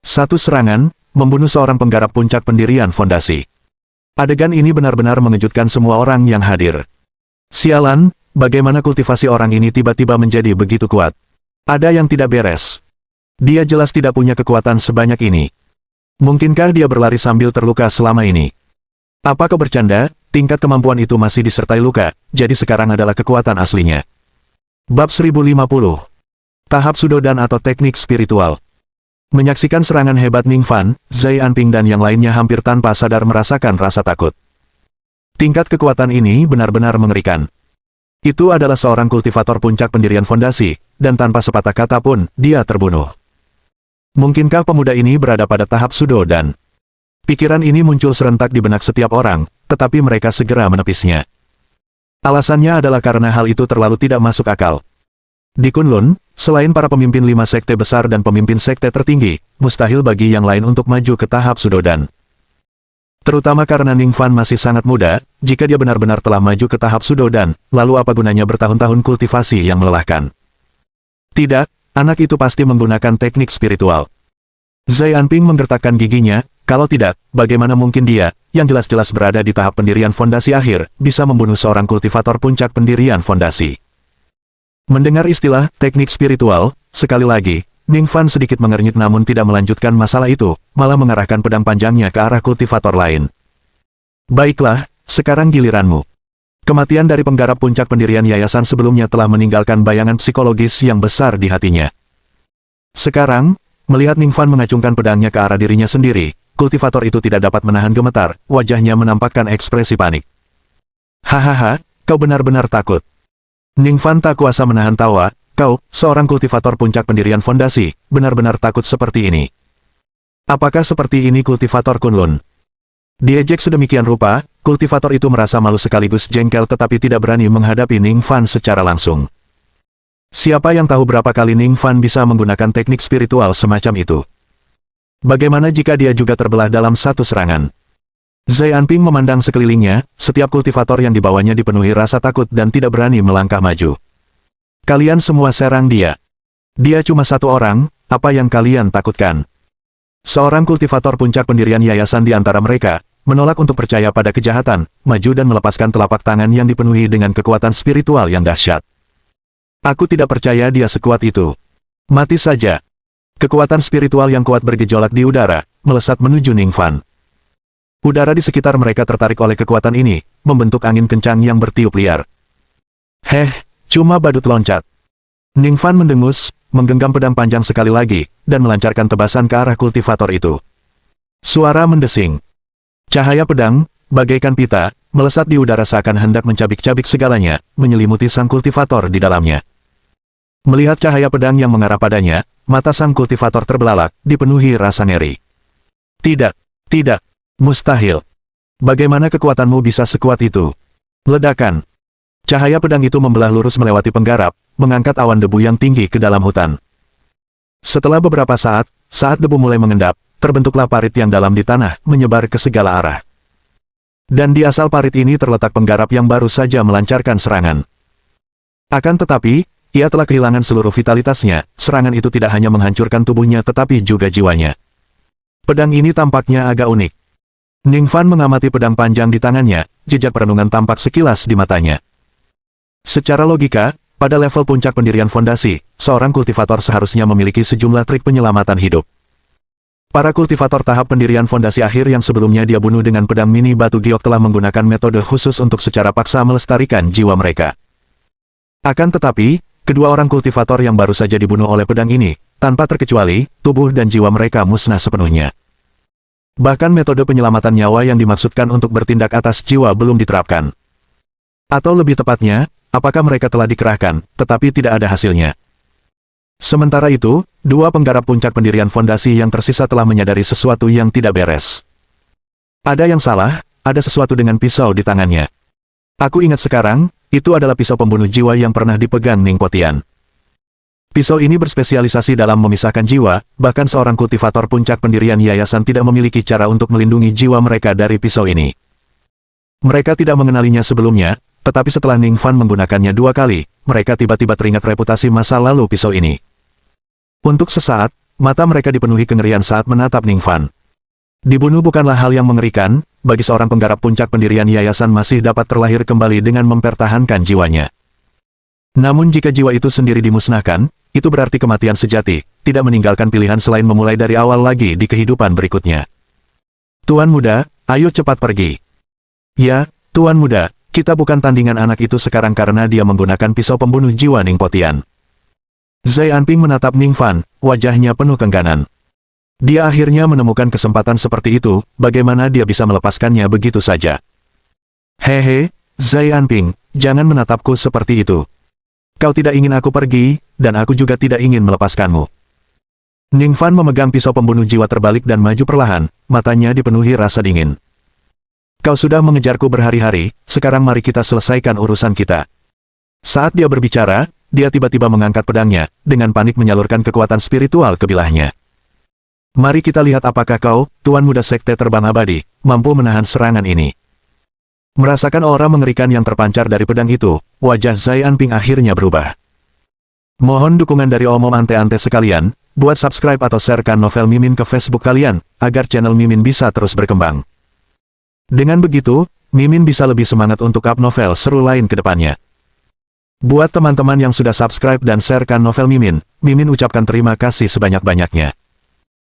Satu serangan, membunuh seorang penggarap puncak pendirian fondasi. Adegan ini benar-benar mengejutkan semua orang yang hadir. Sialan, bagaimana kultivasi orang ini tiba-tiba menjadi begitu kuat? Ada yang tidak beres. Dia jelas tidak punya kekuatan sebanyak ini. Mungkinkah dia berlari sambil terluka selama ini? Apa kau bercanda? Tingkat kemampuan itu masih disertai luka, jadi sekarang adalah kekuatan aslinya. Bab 1050. Tahap Sudodan atau teknik spiritual. Menyaksikan serangan hebat Ning Fan, Zai Anping dan yang lainnya hampir tanpa sadar merasakan rasa takut. Tingkat kekuatan ini benar-benar mengerikan. Itu adalah seorang kultivator puncak pendirian fondasi, dan tanpa sepatah kata pun, dia terbunuh. Mungkinkah pemuda ini berada pada tahap Sudodan? Pikiran ini muncul serentak di benak setiap orang, tetapi mereka segera menepisnya. Alasannya adalah karena hal itu terlalu tidak masuk akal. Di Kunlun, selain para pemimpin 5 sekte besar dan pemimpin sekte tertinggi, mustahil bagi yang lain untuk maju ke tahap Sudodan. Terutama karena Ning Fan masih sangat muda, jika dia benar-benar telah maju ke tahap Sudodan, lalu apa gunanya bertahun-tahun kultivasi yang melelahkan? Tidak, anak itu pasti menggunakan teknik spiritual. Zai Anping menggertakkan giginya, kalau tidak, bagaimana mungkin dia, yang jelas-jelas berada di tahap pendirian fondasi akhir, bisa membunuh seorang kultivator puncak pendirian fondasi. Mendengar istilah teknik spiritual, sekali lagi, Ning Fan sedikit mengernyit namun tidak melanjutkan masalah itu, malah mengarahkan pedang panjangnya ke arah kultivator lain. Baiklah, sekarang giliranmu. Kematian dari penggarap puncak pendirian yayasan sebelumnya telah meninggalkan bayangan psikologis yang besar di hatinya. Sekarang, melihat Ning Fan mengacungkan pedangnya ke arah dirinya sendiri, kultivator itu tidak dapat menahan gemetar, wajahnya menampakkan ekspresi panik. Hahaha, kau benar-benar takut. Ning Fan tak kuasa menahan tawa. Kau, seorang kultivator puncak pendirian fondasi, benar-benar takut seperti ini. Apakah seperti ini kultivator Kunlun? Diejek sedemikian rupa, kultivator itu merasa malu sekaligus jengkel tetapi tidak berani menghadapi Ning Fan secara langsung. Siapa yang tahu berapa kali Ning Fan bisa menggunakan teknik spiritual semacam itu? Bagaimana jika dia juga terbelah dalam satu serangan? Zai Anping memandang sekelilingnya, setiap kultivator yang dibawanya dipenuhi rasa takut dan tidak berani melangkah maju. Kalian semua serang dia. Dia cuma satu orang, apa yang kalian takutkan? Seorang kultivator puncak pendirian yayasan di antara mereka, menolak untuk percaya pada kejahatan, maju dan melepaskan telapak tangan yang dipenuhi dengan kekuatan spiritual yang dahsyat. Aku tidak percaya dia sekuat itu. Mati saja. Kekuatan spiritual yang kuat bergejolak di udara, melesat menuju Ning Fan. Udara di sekitar mereka tertarik oleh kekuatan ini, membentuk angin kencang yang bertiup liar. Cuma badut loncat. Ning Fan mendengus, menggenggam pedang panjang sekali lagi, dan melancarkan tebasan ke arah kultivator itu. Suara mendesing. Cahaya pedang, bagaikan pita, melesat di udara seakan hendak mencabik-cabik segalanya, menyelimuti sang kultivator di dalamnya. Melihat cahaya pedang yang mengarah padanya, mata sang kultivator terbelalak, dipenuhi rasa ngeri. Tidak, mustahil. Bagaimana kekuatanmu bisa sekuat itu? Ledakan. Cahaya pedang itu membelah lurus melewati penggarap, mengangkat awan debu yang tinggi ke dalam hutan. Setelah beberapa saat debu mulai mengendap, terbentuklah parit yang dalam di tanah, menyebar ke segala arah. Dan di asal parit ini terletak penggarap yang baru saja melancarkan serangan. Akan tetapi, ia telah kehilangan seluruh vitalitasnya, serangan itu tidak hanya menghancurkan tubuhnya tetapi juga jiwanya. Pedang ini tampaknya agak unik. Ning Fan mengamati pedang panjang di tangannya, jejak perenungan tampak sekilas di matanya. Secara logika, pada level puncak pendirian fondasi, seorang kultivator seharusnya memiliki sejumlah trik penyelamatan hidup. Para kultivator tahap pendirian fondasi akhir yang sebelumnya dia bunuh dengan pedang mini batu giok telah menggunakan metode khusus untuk secara paksa melestarikan jiwa mereka. Akan tetapi, kedua orang kultivator yang baru saja dibunuh oleh pedang ini, tanpa terkecuali, tubuh dan jiwa mereka musnah sepenuhnya. Bahkan metode penyelamatan nyawa yang dimaksudkan untuk bertindak atas jiwa belum diterapkan. Atau lebih tepatnya, apakah mereka telah dikerahkan, tetapi tidak ada hasilnya. Sementara itu, dua penggarap puncak pendirian fondasi yang tersisa telah menyadari sesuatu yang tidak beres. Ada yang salah, ada sesuatu dengan pisau di tangannya. Aku ingat sekarang, itu adalah pisau pembunuh jiwa yang pernah dipegang Ning Potian. Pisau ini berspesialisasi dalam memisahkan jiwa, bahkan seorang kultivator puncak pendirian yayasan tidak memiliki cara untuk melindungi jiwa mereka dari pisau ini. Mereka tidak mengenalinya sebelumnya, tetapi setelah Ning Fan menggunakannya 2 kali, mereka tiba-tiba teringat reputasi masa lalu pisau ini. Untuk sesaat, mata mereka dipenuhi kengerian saat menatap Ning Fan. Dibunuh bukanlah hal yang mengerikan, bagi seorang penggarap puncak pendirian yayasan masih dapat terlahir kembali dengan mempertahankan jiwanya. Namun jika jiwa itu sendiri dimusnahkan, itu berarti kematian sejati, tidak meninggalkan pilihan selain memulai dari awal lagi di kehidupan berikutnya. Tuan muda, ayo cepat pergi. Ya, Tuan muda. Kita bukan tandingan anak itu sekarang karena dia menggunakan pisau pembunuh jiwa Ning Potian. Zai Anping menatap Ning Fan, wajahnya penuh kengganan. Dia akhirnya menemukan kesempatan seperti itu, bagaimana dia bisa melepaskannya begitu saja. Hehe, Zai Anping, jangan menatapku seperti itu. Kau tidak ingin aku pergi, dan aku juga tidak ingin melepaskanmu. Ning Fan memegang pisau pembunuh jiwa terbalik dan maju perlahan, matanya dipenuhi rasa dingin. Kau sudah mengejarku berhari-hari, sekarang mari kita selesaikan urusan kita. Saat dia berbicara, dia tiba-tiba mengangkat pedangnya, dengan panik menyalurkan kekuatan spiritual ke bilahnya. Mari kita lihat apakah kau, Tuan Muda Sekte Terbang Abadi, mampu menahan serangan ini. Merasakan aura mengerikan yang terpancar dari pedang itu, wajah Zai Anping akhirnya berubah. Mohon dukungan dari omom ante-ante sekalian, buat subscribe atau sharekan novel Mimin ke Facebook kalian, agar channel Mimin bisa terus berkembang. Dengan begitu, Mimin bisa lebih semangat untuk up novel seru lain ke depannya. Buat teman-teman yang sudah subscribe dan sharekan novel Mimin, Mimin ucapkan terima kasih sebanyak-banyaknya.